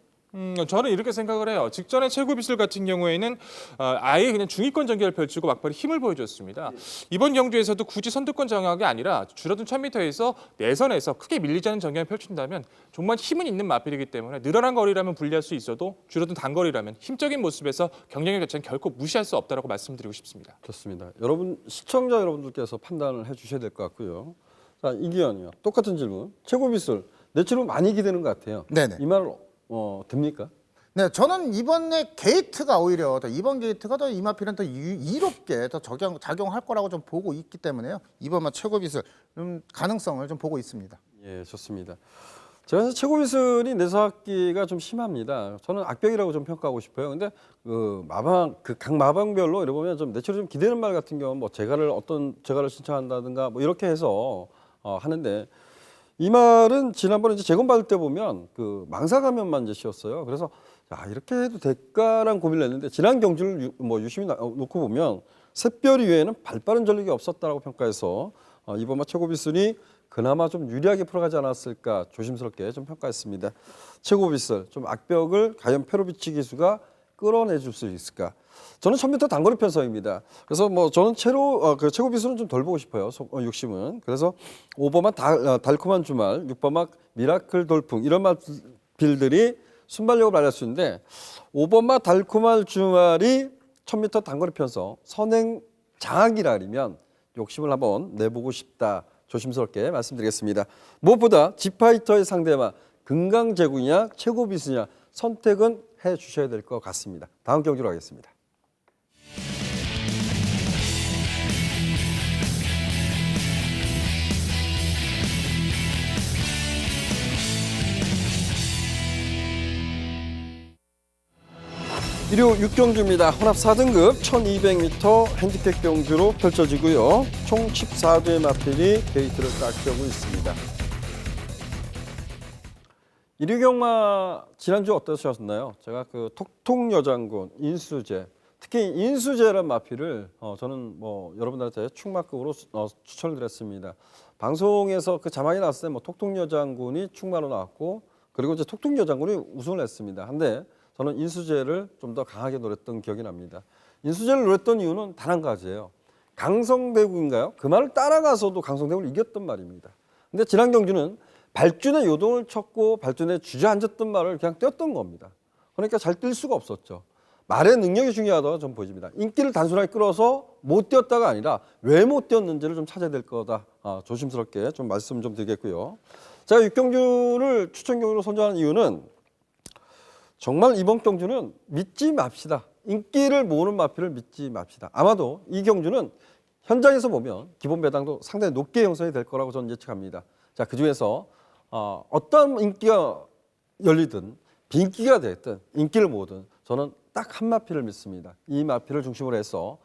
저는 이렇게 생각을 해요. 직전에 최고비슬 같은 경우에는 아예 그냥 중위권 전개를 펼치고 막판에 힘을 보여줬습니다. 이번 경주에서도 굳이 선두권 장악이 아니라 줄어든 1000m에서 내선에서 크게 밀리지 않는 전개를 펼친다면 정말 힘은 있는 마필이기 때문에 늘어난 거리라면 불리할 수 있어도 줄어든 단거리라면 힘적인 모습에서 경쟁력 자체는 결코 무시할 수 없다고 말씀드리고 싶습니다. 좋습니다. 여러분 시청자 여러분들께서 판단을 해주셔야 될 것 같고요. 자 이기현이요. 똑같은 질문. 최고비슬 내측으로 많이 기대는 것 같아요. 네네. 이 말 됩니까? 네, 저는 이번에 게이트가 오히려 이번 게이트가 더 이마필은 더 이롭게 더 작용할 거라고 좀 보고 있기 때문에요. 이번만 최고비슬 가능성을 좀 보고 있습니다. 예, 좋습니다. 제가 최고비슬이 내서악기가 좀 심합니다. 저는 악병이라고 좀 평가하고 싶어요. 근데 각 마방별로 이래 보면 좀 내처럼 좀 기대는 말 같은 경우는 뭐 제가를 신청한다든가 뭐 이렇게 해서 하는데. 이 말은 지난번에 이제 재검받을 때 보면 그 망사가면만 이제 씌웠어요. 그래서 야, 이렇게 해도 될까라는 고민을 했는데 지난 경주를 유심히 놓고 보면 샛별 이외에는 발빠른 전력이 없었다라고 평가해서 이번마 최고비슬이 그나마 좀 유리하게 풀어가지 않았을까 조심스럽게 좀 평가했습니다. 최고비슬 좀 악벽을 과연 페로비치 기수가 끌어내줄 수 있을까? 저는 1000m 단거리 편성입니다. 그래서 뭐 저는 최고비슬은 좀 덜 보고 싶어요. 욕심은. 그래서 5번마 달콤한 주말, 6번마 미라클 돌풍 이런 마필들이 순발력을 발휘할 수 있는데 5번마 달콤한 주말이 1000m 단거리 편성 선행 장악이라면 욕심을 한번 내보고 싶다. 조심스럽게 말씀드리겠습니다. 무엇보다 지파이터의 상대마 금강제국이냐 최고비슬이냐 선택은 해 주셔야 될 것 같습니다. 다음 경기로 가겠습니다. 일요 6경주입니다. 혼합 4등급 1200m 핸디캡 경주로 펼쳐지고요. 총 14대의 마필이 게이트를 깎여고 있습니다. 1위 경마 지난주 어떠셨나요? 제가 그 톡톡여장군, 인수제, 특히 인수제란 마필을 저는 뭐 여러분들한테 충마급으로 추천을 드렸습니다. 방송에서 그 자막이 나왔을 때 뭐 톡톡여장군이 충마로 나왔고 그리고 이제 톡톡여장군이 우승을 했습니다. 한데 저는 인수제를 좀 더 강하게 노렸던 기억이 납니다. 인수제를 노렸던 이유는 단 한 가지예요. 강성대국인가요? 그 말을 따라가서도 강성대국을 이겼던 말입니다. 근데 지난 경주는 발준에 요동을 쳤고 발준에 주저앉았던 말을 그냥 떼었던 겁니다. 그러니까 잘 뛸 수가 없었죠. 말의 능력이 중요하다고 저는 보여집니다. 인기를 단순하게 끌어서 못 뛰었다가 아니라 왜 못 뛰었는지를 좀 찾아야 될 거다. 조심스럽게 좀 말씀 좀 드리겠고요. 제가 6경주를 추천 경주로 선정한 이유는 정말 이번 경주는 믿지 맙시다. 인기를 모으는 마필을 믿지 맙시다. 아마도 이 경주는 현장에서 보면 기본 배당도 상당히 높게 형성이 될 거라고 저는 예측합니다. 자, 그중에서 어떤 인기가 열리든 빈기가 됐든 인기를 모으든 저는 딱 한 마필을 믿습니다. 이 마필을 중심으로 해서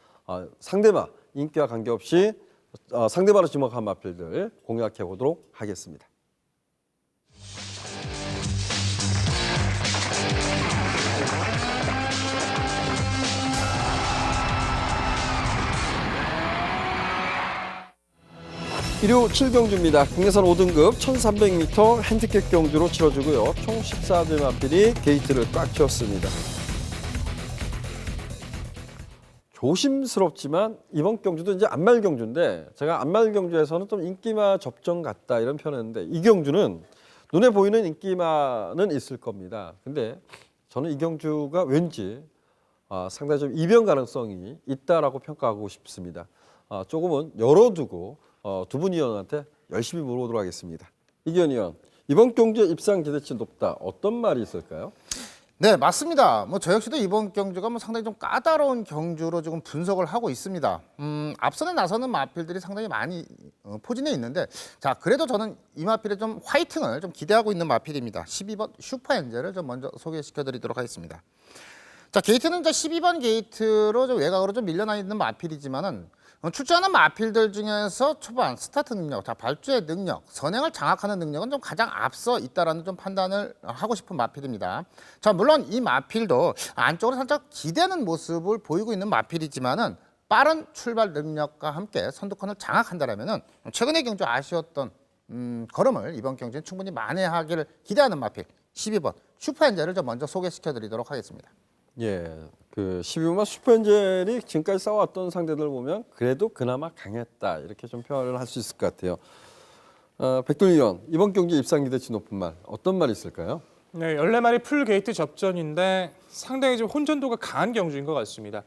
상대마 인기와 관계없이 상대마로 지목한 마필들 공략해 보도록 하겠습니다. 일요 7경주입니다. 국내선 5등급 1300m 핸디캡 경주로 치러지고요. 총 14대 마필이 게이트를 꽉 채웠습니다. 조심스럽지만 이번 경주도 이제 안말 경주인데 제가 안말 경주에서는 좀 인기마 접종 같다 이런 표현했는데 이 경주는 눈에 보이는 인기마는 있을 겁니다. 근데 저는 이 경주가 왠지 상당히 좀 이변 가능성이 있다라고 평가하고 싶습니다. 조금은 열어두고 두 분 위원한테 열심히 물어보도록 하겠습니다. 이기현 위원, 이번 경주의 입상 기대치 높다. 어떤 말이 있을까요? 네, 맞습니다. 저 역시도 이번 경주가 상당히 좀 까다로운 경주로 지금 분석을 하고 있습니다. 앞선에 나서는 마필들이 상당히 많이 포진해 있는데, 자, 그래도 저는 이 마필의 좀 화이팅을 좀 기대하고 있는 마필입니다. 12번 슈퍼엔젤을 좀 먼저 소개시켜 드리도록 하겠습니다. 자, 게이트는 이제 12번 게이트로 좀 외곽으로 좀 밀려나 있는 마필이지만은 출전하는 마필들 중에서 초반 스타트 능력, 자, 발주의 능력, 선행을 장악하는 능력은 좀 가장 앞서 있다라는 좀 판단을 하고 싶은 마필입니다. 자, 물론 이 마필도 안쪽으로 살짝 기대는 모습을 보이고 있는 마필이지만은 빠른 출발 능력과 함께 선두권을 장악한다라면은 최근의 경주 아쉬웠던 걸음을 이번 경주에 충분히 만회하기를 기대하는 마필 12번 슈퍼엔젤을 좀 먼저 소개시켜 드리도록 하겠습니다. 예, 그 12번 슈퍼엔젤이 지금까지 싸워왔던 상대들 보면 그래도 그나마 강했다 이렇게 좀 표현을 할 수 있을 것 같아요. 백돌 위원, 이번 경기 입상 기대치 높은 말 어떤 말이 있을까요? 네, 14마리 풀 게이트 접전인데 상당히 좀 혼전도가 강한 경주인 것 같습니다.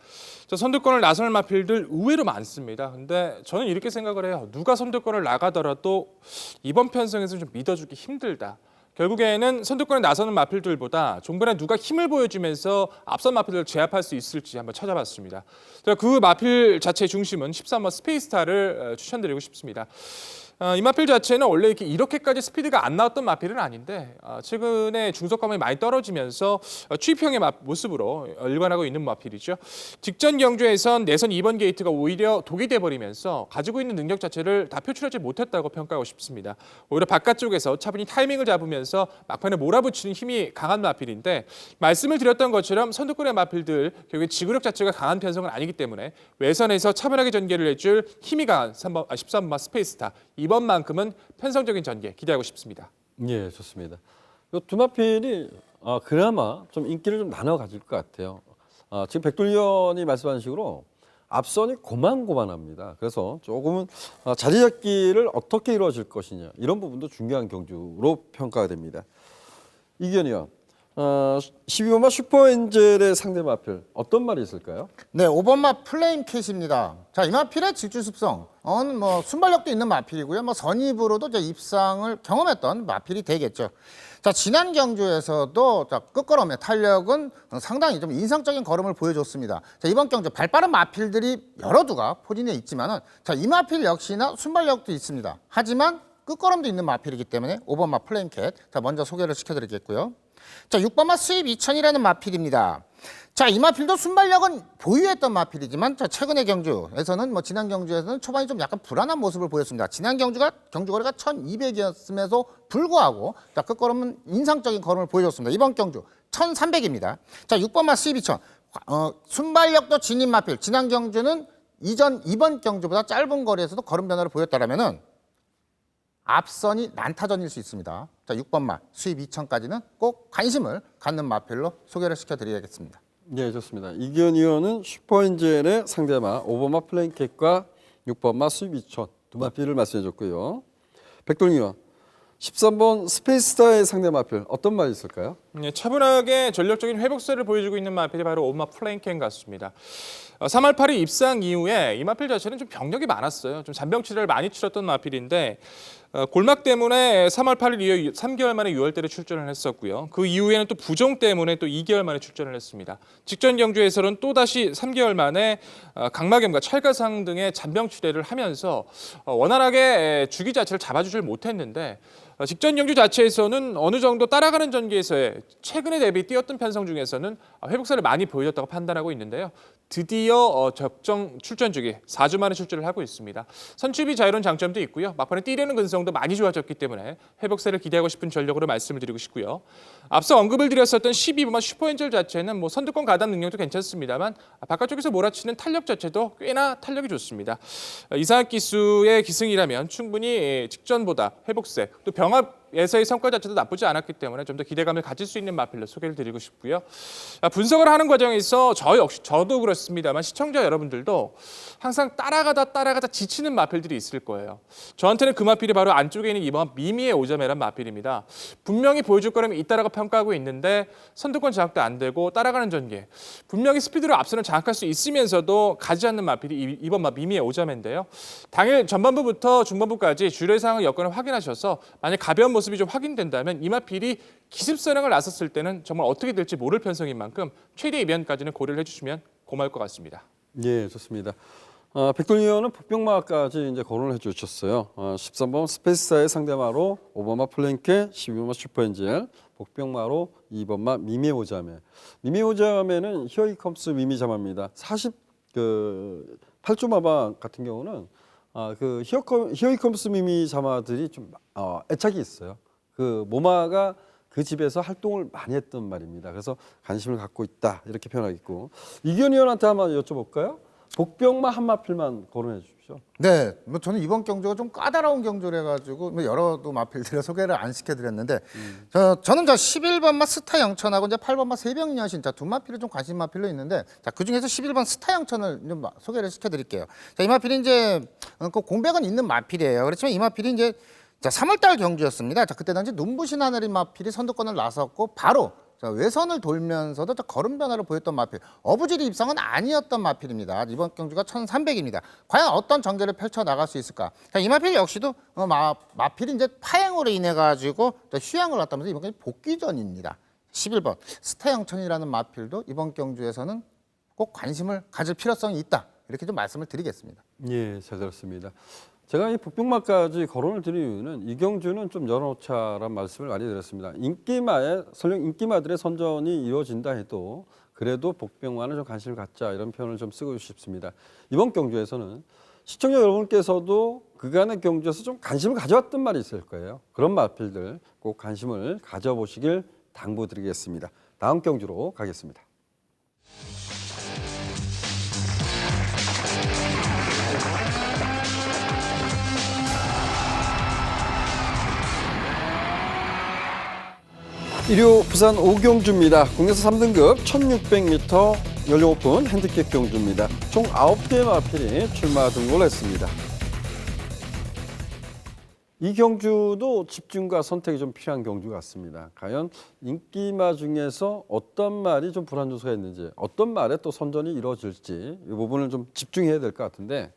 선두권을 나설 마필들 의외로 많습니다. 근데 저는 이렇게 생각을 해요. 누가 선두권을 나가더라도 이번 편성에서 좀 믿어주기 힘들다. 결국에는 선두권에 나서는 마필들보다 종변에 누가 힘을 보여주면서 앞선 마필들을 제압할 수 있을지 한번 찾아봤습니다. 그 마필 자체의 중심은 13번 스페이스타를 추천드리고 싶습니다. 이 마필 자체는 원래 이렇게까지 스피드가 안 나왔던 마필은 아닌데 최근에 중속감이 많이 떨어지면서 추입형의 모습으로 일관하고 있는 마필이죠. 직전 경주에선 내선 2번 게이트가 오히려 독이 돼버리면서 가지고 있는 능력 자체를 다 표출하지 못했다고 평가하고 싶습니다. 오히려 바깥쪽에서 차분히 타이밍을 잡으면서 막판에 몰아붙이는 힘이 강한 마필인데 말씀을 드렸던 것처럼 선두권의 마필들 결국에 지구력 자체가 강한 편성은 아니기 때문에 외선에서 차분하게 전개를 해줄 힘이 강한 13번 스페이스타 이번만큼은 편성적인 전개 기대하고 싶습니다. 예, 좋습니다. 이 두 마필이 그나마 좀 인기를 좀 나눠 가질 것 같아요. 지금 백돌 위원이 말씀하신 식으로 앞선이 고만고만합니다. 그래서 조금은 자리 잡기를 어떻게 이루어질 것이냐 이런 부분도 중요한 경주로 평가가 됩니다. 이기현 위원, 12번마 슈퍼엔젤의 상대 마필 어떤 말이 있을까요? 네, 5번마 플레임 캣입니다. 자, 이 마필의 질주 습성, 순발력도 있는 마필이고요. 선입으로도 이제 입상을 경험했던 마필이 되겠죠. 자, 지난 경주에서도 끝걸음의 탄력은 상당히 좀 인상적인 걸음을 보여줬습니다. 자, 이번 경주 발빠른 마필들이 여러 두가 포진해 있지만은 자, 이 마필 역시나 순발력도 있습니다. 하지만 끝걸음도 있는 마필이기 때문에 5번마 플레임 캣, 자, 먼저 소개를 시켜드리겠고요. 자, 6번마 스윕 2000이라는 마필입니다. 자, 이 마필도 순발력은 보유했던 마필이지만 자, 최근의 경주에서는 지난 경주에서는 초반이 좀 약간 불안한 모습을 보였습니다. 지난 경주거리가 1200이었음에도 불구하고 자, 끝걸음은 인상적인 걸음을 보여줬습니다. 이번 경주 1300입니다. 자, 6번마 스윕 2000. 순발력도 진입 마필. 지난 경주는 이번 경주보다 짧은 거리에서도 걸음 변화를 보였다라면은 앞선이 난타전일 수 있습니다. 자, 6번마 스윕 2000까지는 꼭 관심을 갖는 마필로 소개를 시켜드리겠습니다. 네, 좋습니다. 이기현 의원은 슈퍼엔젤의 상대마 5번마 플레인캣과 6번마 스윕 2000 두 마필을 말씀해 줬고요. 백돌 의원, 13번 스페이스타의 상대 마필 어떤 말이 있을까요? 네, 차분하게 전력적인 회복세를 보여주고 있는 마필이 바로 5번마 플레인캣 같습니다. 3월 8일 입상 이후에 이 마필 자체는 좀 병력이 많았어요. 좀 잔병 치료를 많이 치렀던 마필인데 골막 때문에 3월 8일 이후 3개월 만에 6월달에 출전을 했었고요. 그 이후에는 또 부종 때문에 또 2개월 만에 출전을 했습니다. 직전 경주에서는 또다시 3개월 만에 각막염과 찰가상 등의 잔병 치료를 하면서 원활하게 주기 자체를 잡아주질 못했는데 직전 경주 자체에서는 어느 정도 따라가는 전개에서의 최근에 대비 뛰었던 편성 중에서는 회복세를 많이 보여줬다고 판단하고 있는데요. 드디어 적정 출전 주기 4주 만에 출전을 하고 있습니다. 선취비 자유로운 장점도 있고요. 막판에 뛰려는 근성도 많이 좋아졌기 때문에 회복세를 기대하고 싶은 전력으로 말씀을 드리고 싶고요. 앞서 언급을 드렸었던 12번마 슈퍼엔젤 자체는 뭐 선두권 가담 능력도 괜찮습니다만 바깥쪽에서 몰아치는 탄력 자체도 꽤나 탄력이 좋습니다. 이상학 기수의 기승이라면 충분히 직전보다 회복세 또 병합에서의 성과 자체도 나쁘지 않았기 때문에 좀 더 기대감을 가질 수 있는 마필로 소개를 드리고 싶고요. 분석을 하는 과정에서 저도 그렇습니다만 시청자 여러분들도 항상 따라가다 지치는 마필들이 있을 거예요. 저한테는 그 마필이 바로 안쪽에 있는 이번 미미의 오자메란 마필입니다. 분명히 보여줄 거라면 잇따라가 평가하고 있는데 선두권 장악도 안 되고 따라가는 전개. 분명히 스피드로 앞서는 장악할 수 있으면서도 가지 않는 마필이 이번 미미의 오자메인데요. 당일 전반부부터 중반부까지 주력 상황 여건을 확인하셔서 만약 가벼운 모습이 좀 확인된다면 이 마필이 기습선행을 나섰을 때는 정말 어떻게 될지 모를 편성인 만큼 최대 이변까지는 고려를 해주시면 고마울 것 같습니다. 예, 좋습니다. 백돌 의원은 복병마까지 이제 거론을 해주셨어요. 13번 스페이스사의 상대마로 5번마 플랭케, 12번마 슈퍼엔젤, 복병마로 2번마 미미오자메. 미미오자메는 히어이컴스 미미자마입니다. 8조 마방 같은 경우는 그 히어이컴스 미미자마들이 좀 애착이 있어요. 그 모마가 그 집에서 활동을 많이 했던 말입니다. 그래서 관심을 갖고 있다 이렇게 표현하겠고 이견 의원한테 한번 여쭤볼까요? 복병마 한 마필만 거론해 주십시오. 네, 뭐 저는 이번 경주가 좀 까다로운 경주를 해가지고 뭐 여러 마필들을 소개를 안 시켜드렸는데 저는 11번마 스타 영천하고 이제 8번마 새벽여신 두 마필이 좀 관심 마필로 있는데 그 중에서 11번 스타 영천을 좀 소개를 시켜드릴게요. 이 마필이 이제 그 공백은 있는 마필이에요. 그렇지만 이 마필이 이제 3월달 경주였습니다. 그때 당시 눈부신 하늘인 마필이 선두권을 나섰고 바로 외선을 돌면서도 걸음 변화를 보였던 마필. 어부지리 입성은 아니었던 마필입니다. 이번 경주가 1300입니다. 과연 어떤 전개를 펼쳐 나갈 수 있을까? 이 마필 역시도 마필이 이제 파행으로 인해 가지고 휴양을 왔다면서 이번 경주 복귀전입니다. 11번 스타 영천이라는 마필도 이번 경주에서는 꼭 관심을 가질 필요성이 있다. 이렇게 좀 말씀을 드리겠습니다. 예, 잘 들었습니다. 제가 이 복병마까지 거론을 드린 이유는 이 경주는 좀 열어놓자란 말씀을 많이 드렸습니다. 설령 인기마들의 선전이 이루어진다 해도 그래도 복병마는 좀 관심을 갖자 이런 표현을 좀 쓰고 싶습니다. 이번 경주에서는 시청자 여러분께서도 그간의 경주에서 좀 관심을 가져왔던 말이 있을 거예요. 그런 마필들 꼭 관심을 가져보시길 당부드리겠습니다. 다음 경주로 가겠습니다. 일요 부산 5경주입니다. 국내에서 3등급 1600m 17분 핸디캡 경주입니다. 총 9개의 마필이 출마 등록을 했습니다. 이 경주도 집중과 선택이 좀 필요한 경주 같습니다. 과연 인기마 중에서 어떤 말이 좀 불안 요소가 있는지, 어떤 말에 또 선전이 이루어질지 이 부분을 좀 집중해야 될 것 같은데,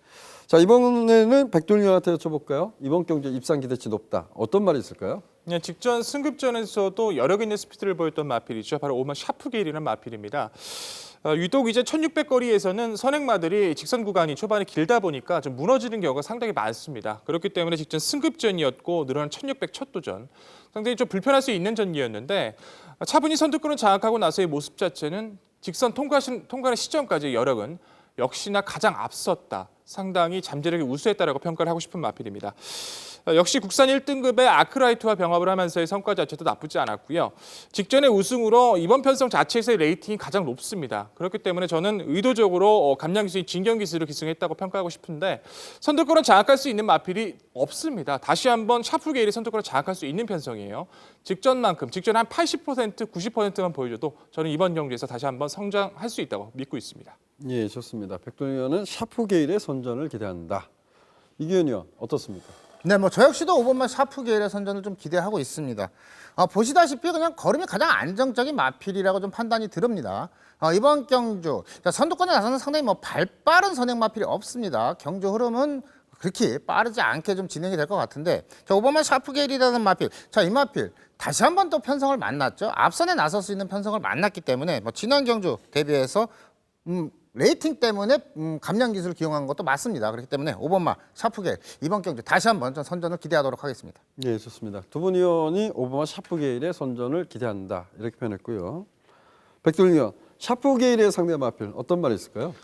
자 이번에는 백돌 의원한테 여쭤볼까요? 이번 경주 입상 기대치 높다. 어떤 말이 있을까요? 직전 승급전에서도 여력 있는 스피드를 보였던 마필이죠. 바로 5번 샤프게일이라는 마필입니다. 유독 이제 1600 거리에서는 선행마들이 직선 구간이 초반에 길다 보니까 좀 무너지는 경우가 상당히 많습니다. 그렇기 때문에 직전 승급전이었고 늘어난 1600 첫 도전. 상당히 좀 불편할 수 있는 전기였는데 차분히 선두권을 장악하고 나서의 모습 자체는 직선 통과하는 시점까지 여력은 역시나 가장 앞섰다. 상당히 잠재력이 우수했다라고 평가를 하고 싶은 마필입니다. 역시 국산 1등급의 아크라이트와 병합을 하면서의 성과 자체도 나쁘지 않았고요. 직전의 우승으로 이번 편성 자체에서의 레이팅이 가장 높습니다. 그렇기 때문에 저는 의도적으로 감량기수인 진경기수를 기승했다고 평가하고 싶은데 선두권을 장악할 수 있는 마필이 없습니다. 다시 한번 샤프게일이 선두권을 장악할 수 있는 편성이에요. 직전만큼, 직전에 한 80%, 90%만 보여줘도 저는 이번 경기에서 다시 한번 성장할 수 있다고 믿고 있습니다. 예, 좋습니다. 백돌 의원은 샤프게일의 선전을 기대한다. 이기현 의원 어떻습니까? 네, 뭐 저 역시도 5번마 샤프게일의 선전을 좀 기대하고 있습니다. 보시다시피 그냥 걸음이 가장 안정적인 마필이라고 좀 판단이 들읍니다. 이번 경주 선두권에 나서는 상당히 발빠른 선행 마필이 없습니다. 경주 흐름은 그렇게 빠르지 않게 좀 진행이 될 것 같은데 5번마 샤프게일이라는 마필, 이 마필 다시 한번 또 편성을 만났죠. 앞선에 나설 수 있는 편성을 만났기 때문에 지난 경주 대비해서 레이팅 때문에 감량 기술을 기용한 것도 맞습니다. 그렇기 때문에 5번마 샤프게일 이번 경주 다시 한번 전 선전을 기대하도록 하겠습니다. 네, 좋습니다. 두 분 의원이 5번마 샤프게일의 선전을 기대한다 이렇게 표현했고요. 백돌 의원, 샤프 게일의 상대 마필 어떤 말이 있을까요?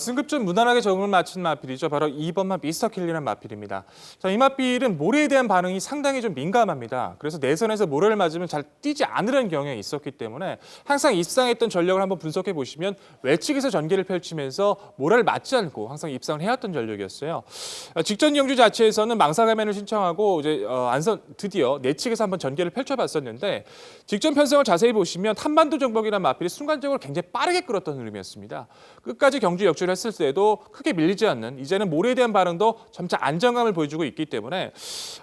승급전 무난하게 적응을 마친 마필이죠. 바로 2번마 미스터 켈리라는 마필입니다. 자, 이 마필은 모래에 대한 반응이 상당히 좀 민감합니다. 그래서 내선에서 모래를 맞으면 잘 뛰지 않으려는 경향이 있었기 때문에 항상 입상했던 전력을 한번 분석해 보시면 외측에서 전개를 펼치면서 모래를 맞지 않고 항상 입상을 해왔던 전력이었어요. 직전 경주 자체에서는 망사가면을 신청하고 이제 드디어 내측에서 한번 전개를 펼쳐봤었는데 직전 편성을 자세히 보시면 한반도 정복이라는 마필이 순간적으로 굉장히 빠르게 끌었던 흐름이었습니다. 끝까지 경주 역주를 했을 때도 크게 밀리지 않는 이제는 모래에 대한 반응도 점차 안정감을 보여주고 있기 때문에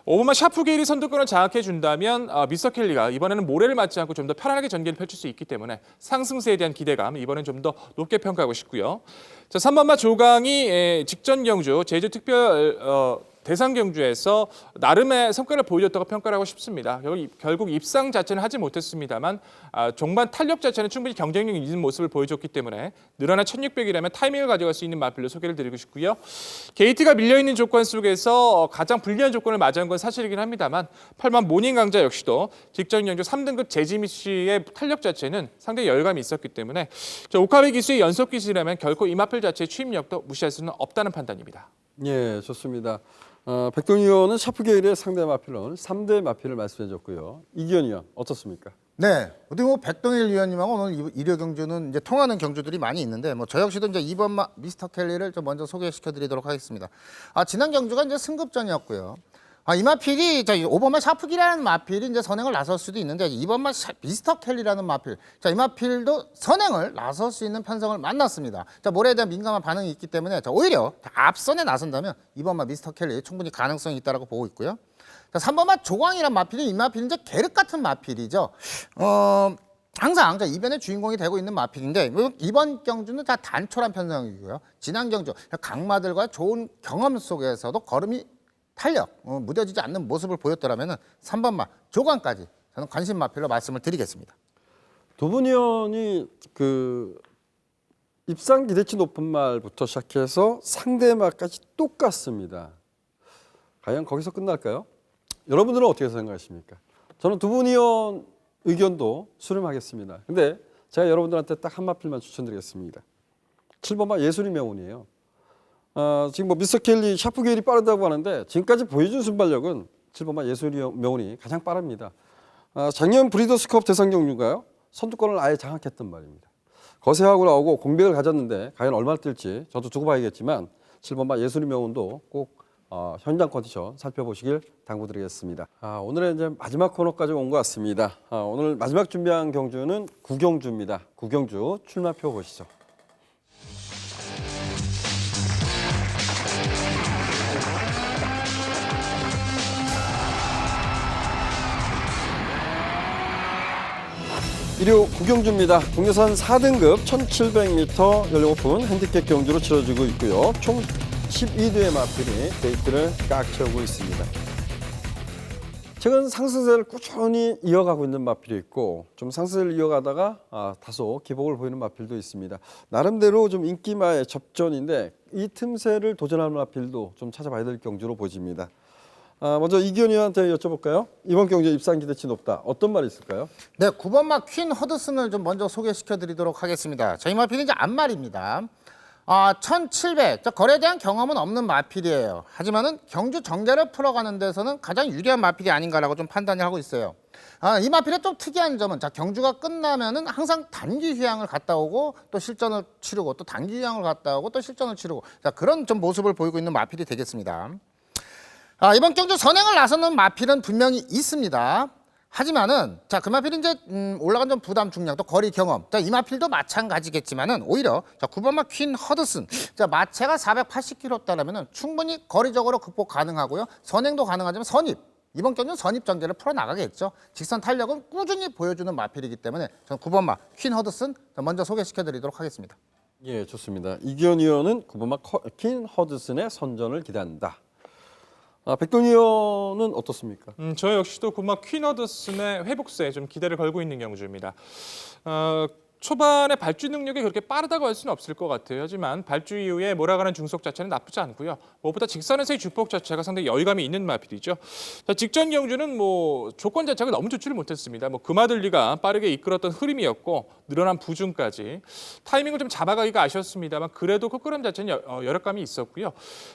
5번마 샤프 게일이 선두권을 장악해 준다면 미스터 켈리가 이번에는 모래를 맞지 않고 좀 더 편안하게 전개를 펼칠 수 있기 때문에 상승세에 대한 기대감 이번엔 좀 더 높게 평가하고 싶고요. 자, 3번마 조강이 직전 경주 제주 특별 대상 경주에서 나름의 성과를 보여줬다고 평가를 하고 싶습니다. 결국 입상 자체는 하지 못했습니다만 종반 탄력 자체는 충분히 경쟁력 있는 모습을 보여줬기 때문에 늘어난 1600이라면 타이밍을 가져갈 수 있는 마필로 소개를 드리고 싶고요. 게이트가 밀려있는 조건 속에서 가장 불리한 조건을 맞이한 건 사실이긴 합니다만 8번 모닝 강자 역시도 직전 경주 3등급 제지미 씨의 탄력 자체는 상당히 열감이 있었기 때문에 오카베 기수의 연속 기술이라면 결코 이 마필 자체의 취임력도 무시할 수는 없다는 판단입니다. 예, 좋습니다. 백동희 의원은 샤프 게일의 상대 마필론 3대 마필을 말씀해 줬고요. 이기현 의원 어떻습니까? 네, 어떻게 뭐 백동일 위원님하고 오늘 일요 경주는 이제 통하는 경주들이 많이 있는데 뭐 저 역시도 이제 2번 미스터 켈리를 좀 먼저 소개시켜드리도록 하겠습니다. 지난 경주가 이제 승급전이었고요. 이 마필이 5번마 샤프기라는 마필이 이제 선행을 나설 수도 있는데 2번마 미스터 켈리라는 마필, 이 마필도 선행을 나설 수 있는 편성을 만났습니다. 모래에 대한 민감한 반응이 있기 때문에 오히려 앞선에 나선다면 2번마 미스터 켈리 충분히 가능성이 있다라고 보고 있고요. 3번마 조광이라는 마필이 이 마필은 이제 계륵 같은 마필이죠. 항상 이변의 주인공이 되고 있는 마필인데 이번 경주는 다 단촐한 편성이고요. 지난 경주 강마들과 좋은 경험 속에서도 걸음이 탄력, 무뎌지지 않는 모습을 보였더라면 3번마 조광까지 저는 관심 마필로 말씀을 드리겠습니다. 도분 의원이 입상 기대치 높은 말부터 시작해서 상대마까지 똑같습니다. 과연 거기서 끝날까요? 여러분들은 어떻게 생각하십니까? 저는 도분 의원 의견도 수렴하겠습니다. 근데 제가 여러분들한테 딱 한 마필만 추천드리겠습니다. 7번마 예술의 명운이에요. 지금 뭐 미스터 켈리, 샤프 게일이 빠르다고 하는데 지금까지 보여준 순발력은 7번마 예술의 명운이 가장 빠릅니다. 작년 브리더스컵 대상 경주가요. 선두권을 아예 장악했단 말입니다. 거세하고 나오고 공백을 가졌는데 과연 얼마나 뛸지 저도 두고 봐야겠지만 7번마 예술의 명운도 꼭 현장 컨디션 살펴보시길 당부드리겠습니다. 오늘의 이제 마지막 코너까지 온 것 같습니다. 오늘 마지막 준비한 경주는 구경주입니다. 구경주 출마표 보시죠. 일요 구경주입니다. 국내산 4등급 1700m 연령 오픈 핸디캡 경주로 치러지고 있고요. 총 12대의 마필이 데이트를 꽉 채우고 있습니다. 최근 상승세를 꾸준히 이어가고 있는 마필이 있고 좀 상승세를 이어가다가 다소 기복을 보이는 마필도 있습니다. 나름대로 좀 인기마의 접전인데 이 틈새를 도전하는 마필도 좀 찾아봐야 될 경주로 보입니다. 먼저 이기현 의원한테 여쭤볼까요? 이번 경주 입상 기대치 높다. 어떤 말이 있을까요? 네, 9번마 퀸 허드슨을 좀 먼저 소개시켜드리도록 하겠습니다. 이 마필은 이제 앞말입니다. 1700, 거래에 대한 경험은 없는 마필이에요. 하지만은 경주 전개를 풀어가는 데서는 가장 유리한 마필이 아닌가라고 좀 판단을 하고 있어요. 이 마필의 좀 특이한 점은 경주가 끝나면은 항상 단기 휴양을 갔다 오고 또 실전을 치르고 또 단기 휴양을 갔다 오고 또 실전을 치르고 그런 좀 모습을 보이고 있는 마필이 되겠습니다. 이번 경주 선행을 나서는 마필은 분명히 있습니다. 하지만은 그 마필이 이제 올라간 좀 부담 중량 또 거리 경험 이 마필도 마찬가지겠지만은 오히려 9번마 퀸 허드슨 마체가 480km다라면은 충분히 거리적으로 극복 가능하고요. 선행도 가능하지만 선입 이번 경주는 선입 전개를 풀어 나가겠죠. 직선 탄력은 꾸준히 보여주는 마필이기 때문에 저는 9번마 퀸 허드슨 먼저 소개시켜드리도록 하겠습니다. 예, 좋습니다. 이기현 의원은 9번마 퀸 허드슨의 선전을 기대한다. 백동희 의원은 어떻습니까? 저 역시도 9번마 퀸 허드슨의 회복세에 좀 기대를 걸고 있는 경주입니다. 초반에 발주 능력이 그렇게 빠르다고 할 수는 없을 것 같아요. 하지만 발주 이후에 몰아가는 중속 자체는 나쁘지 않고요. 무엇보다 직선에서의 주폭 자체가 상당히 여유감이 있는 마필이죠. 자, 직전 경주는 뭐 조건 자체가 너무 좋지를 못했습니다. 뭐 금화들리가 빠르게 이끌었던 흐름이었고 늘어난 부중까지 타이밍을 좀 잡아가기가 아쉬웠습니다만 그래도 끝걸음 자체는 여력감이 있었고요.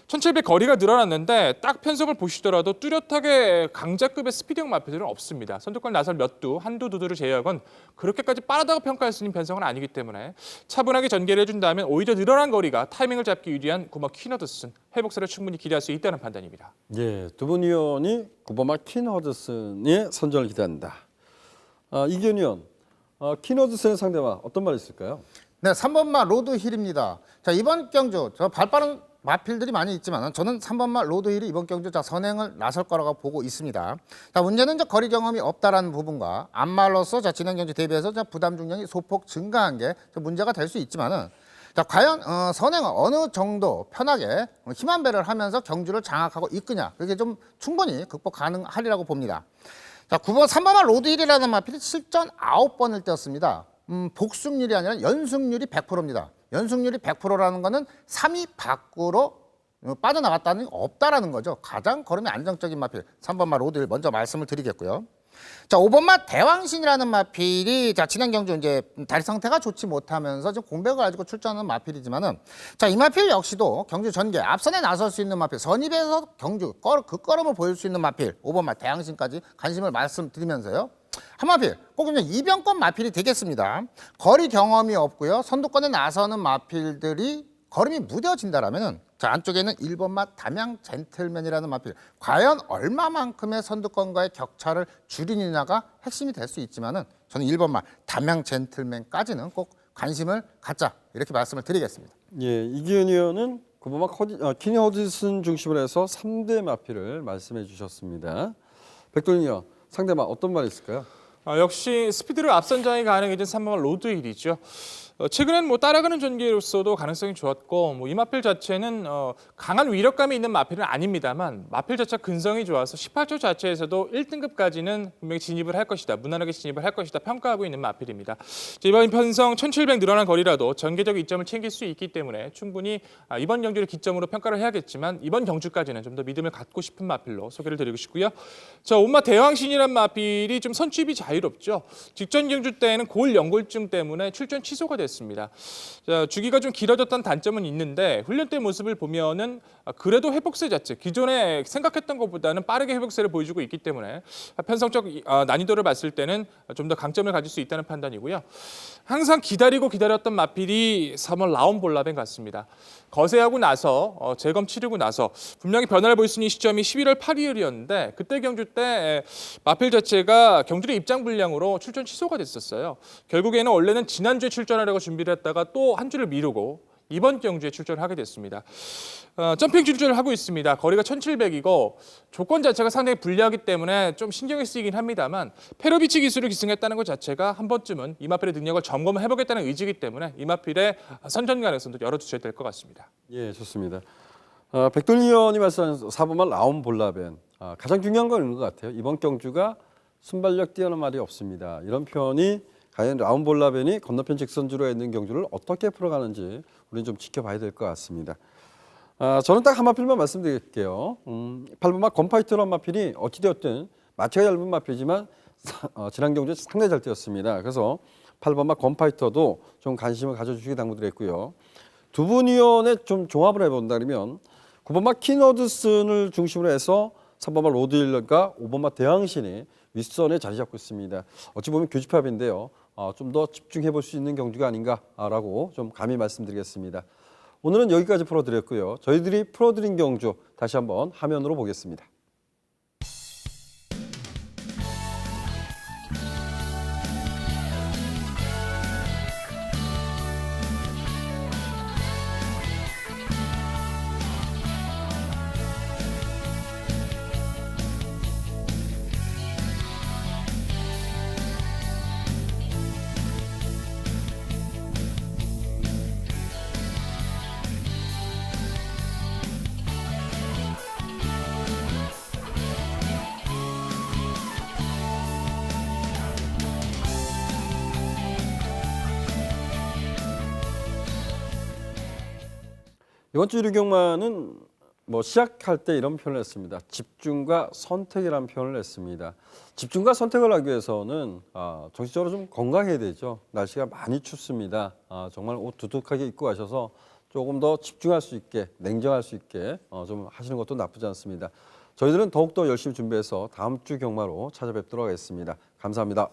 1700 거리가 늘어났는데 딱 편성을 보시더라도 뚜렷하게 강자급의 스피드형 마필들은 없습니다. 선두권 나설 몇 두, 한두 두두를 제외하곤 그렇게까지 빠르다고 평가할 수 있는 편성은 아니기 때문에 차분하게 전개를 해준다면 오히려 늘어난 거리가 타이밍을 잡기 유리한 9번 퀸허드슨 회복세를 충분히 기대할 수 있다는 판단입니다. 예, 두 분 위원이 9번마 퀸허드슨의 선전을 기대한다. 이기현 위원, 퀸허드슨의 상대와 어떤 말이 있을까요? 네, 3번마 로드힐입니다. 자, 이번 경주 저 발빠른 마필들이 많이 있지만 저는 3번마 로드힐이 이번 경주 선행을 나설 거라고 보고 있습니다. 자, 문제는 거리 경험이 없다라는 부분과 안말로서 지난 경주 대비해서 부담 중량이 소폭 증가한 게 문제가 될 수 있지만은 자, 과연 선행을 어느 정도 편하게 힘한 배를 하면서 경주를 장악하고 이끄냐, 그게 좀 충분히 극복 가능하리라고 봅니다. 자, 9번 3번마 로드힐이라는 마필이 실전 9번을 떼었습니다. 복승률이 아니라 연승률이 100%입니다. 연승률이 100%라는 거는 3위 밖으로 빠져나갔다는 게 없다라는 거죠. 가장 걸음이 안정적인 마필 3번마 로드힐 먼저 말씀을 드리겠고요. 자, 5번마 대왕신이라는 마필이 지난 경주 다리 상태가 좋지 못하면서 지금 공백을 가지고 출전하는 마필이지만은 이 마필 역시도 경주 전개 앞선에 나설 수 있는 마필, 선입에서 경주 극걸음을 보일 수 있는 마필 5번마 대왕신까지 관심을 말씀드리면서요. 한 마필 꼭 이변권 마필이 되겠습니다. 거리 경험이 없고요. 선두권에 나서는 마필들이 걸음이 무뎌진다라면은 안쪽에는 1번마 담양 젠틀맨이라는 마필, 과연 얼마만큼의 선두권과의 격차를 줄이느냐가 핵심이 될 수 있지만은 저는 1번마 담양 젠틀맨까지는 꼭 관심을 갖자, 이렇게 말씀을 드리겠습니다. 예, 이기현 의원은 9번마 퀸허드슨 중심으로 해서 3대 마필을 말씀해 주셨습니다. 백동윤 의원, 상대마 어떤 말이 있을까요? 역시 스피드로 앞선장이 가능해진 3번마 로드힐이죠. 최근엔 따라가는 전개로서도 가능성이 좋았고 이 마필 자체는 강한 위력감이 있는 마필은 아닙니다만 마필 자체 근성이 좋아서 18초 자체에서도 1등급까지는 분명히 진입을 할 것이다, 무난하게 진입을 할 것이다 평가하고 있는 마필입니다. 이번 편성 1700 늘어난 거리라도 전개적 이점을 챙길 수 있기 때문에 충분히 이번 경주를 기점으로 평가를 해야겠지만 이번 경주까지는 좀 더 믿음을 갖고 싶은 마필로 소개를 드리고 싶고요. 자, 5번마 대왕신이란 마필이 좀 선취입이 자유롭죠. 직전 경주 때에는 골 연골증 때문에 출전 취소가 됐습니다. 자, 주기가 좀 길어졌던 단점은 있는데 훈련 때 모습을 보면은 그래도 회복세 자체 기존에 생각했던 것보다는 빠르게 회복세를 보여주고 있기 때문에 편성적 난이도를 봤을 때는 좀 더 강점을 가질 수 있다는 판단이고요. 항상 기다렸던 마필이 3번 라온볼라벤 같습니다. 거세하고 나서 재검 치르고 나서 분명히 변화를 볼 수 있는 시점이 11월 8일이었는데 그때 경주 때 마필 자체가 경주의 입장 불량으로 출전 취소가 됐었어요. 결국에는 원래는 지난주에 출전하려고 준비를 했다가 또 한 주를 미루고 이번 경주에 출전을 하게 됐습니다. 점핑 출전을 하고 있습니다. 거리가 1700이고 조건 자체가 상당히 불리하기 때문에 좀 신경이 쓰이긴 합니다만 페로비치 기술을 기승했다는 것 자체가 한 번쯤은 이마필의 능력을 점검을 해보겠다는 의지이기 때문에 이마필의 선전 가능성도 열어두셔야 될 것 같습니다. 예, 좋습니다. 백돌 의원이 말씀한 4번마 라온볼라벤, 가장 중요한 건 있는 것 같아요. 이번 경주가 순발력 뛰어난 말이 없습니다. 이런 표현이 과연 라온볼라벤이 건너편 직선주로 있는 경주를 어떻게 풀어가는지 우리는 좀 지켜봐야 될 것 같습니다. 저는 딱 한 마필만 말씀드릴게요. 8번마 건파이터란 마필이 어찌되었든 마체가 얇은 마필이지만 지난 경주에 상당히 잘 뛰었습니다. 그래서 8번마 건파이터도 좀 관심을 가져주시기 당부드렸고요. 두 분 위원의 좀 종합을 해본다 그러면 9번마 퀸허드슨을 중심으로 해서 3번마 로드힐과 5번마 대왕신이 윗선에 자리 잡고 있습니다. 어찌 보면 교집합인데요. 좀 더 집중해 볼 수 있는 경주가 아닌가라고 좀 감히 말씀드리겠습니다. 오늘은 여기까지 풀어드렸고요. 저희들이 풀어드린 경주 다시 한번 화면으로 보겠습니다. 이번 주 1위 경마는 뭐 시작할 때 이런 표현을 했습니다. 집중과 선택이라는 표현을 했습니다. 집중과 선택을 하기 위해서는 정신적으로 좀 건강해야 되죠. 날씨가 많이 춥습니다. 정말 옷 두둑하게 입고 가셔서 조금 더 집중할 수 있게, 냉정할 수 있게 좀 하시는 것도 나쁘지 않습니다. 저희들은 더욱더 열심히 준비해서 다음 주 경마로 찾아뵙도록 하겠습니다. 감사합니다.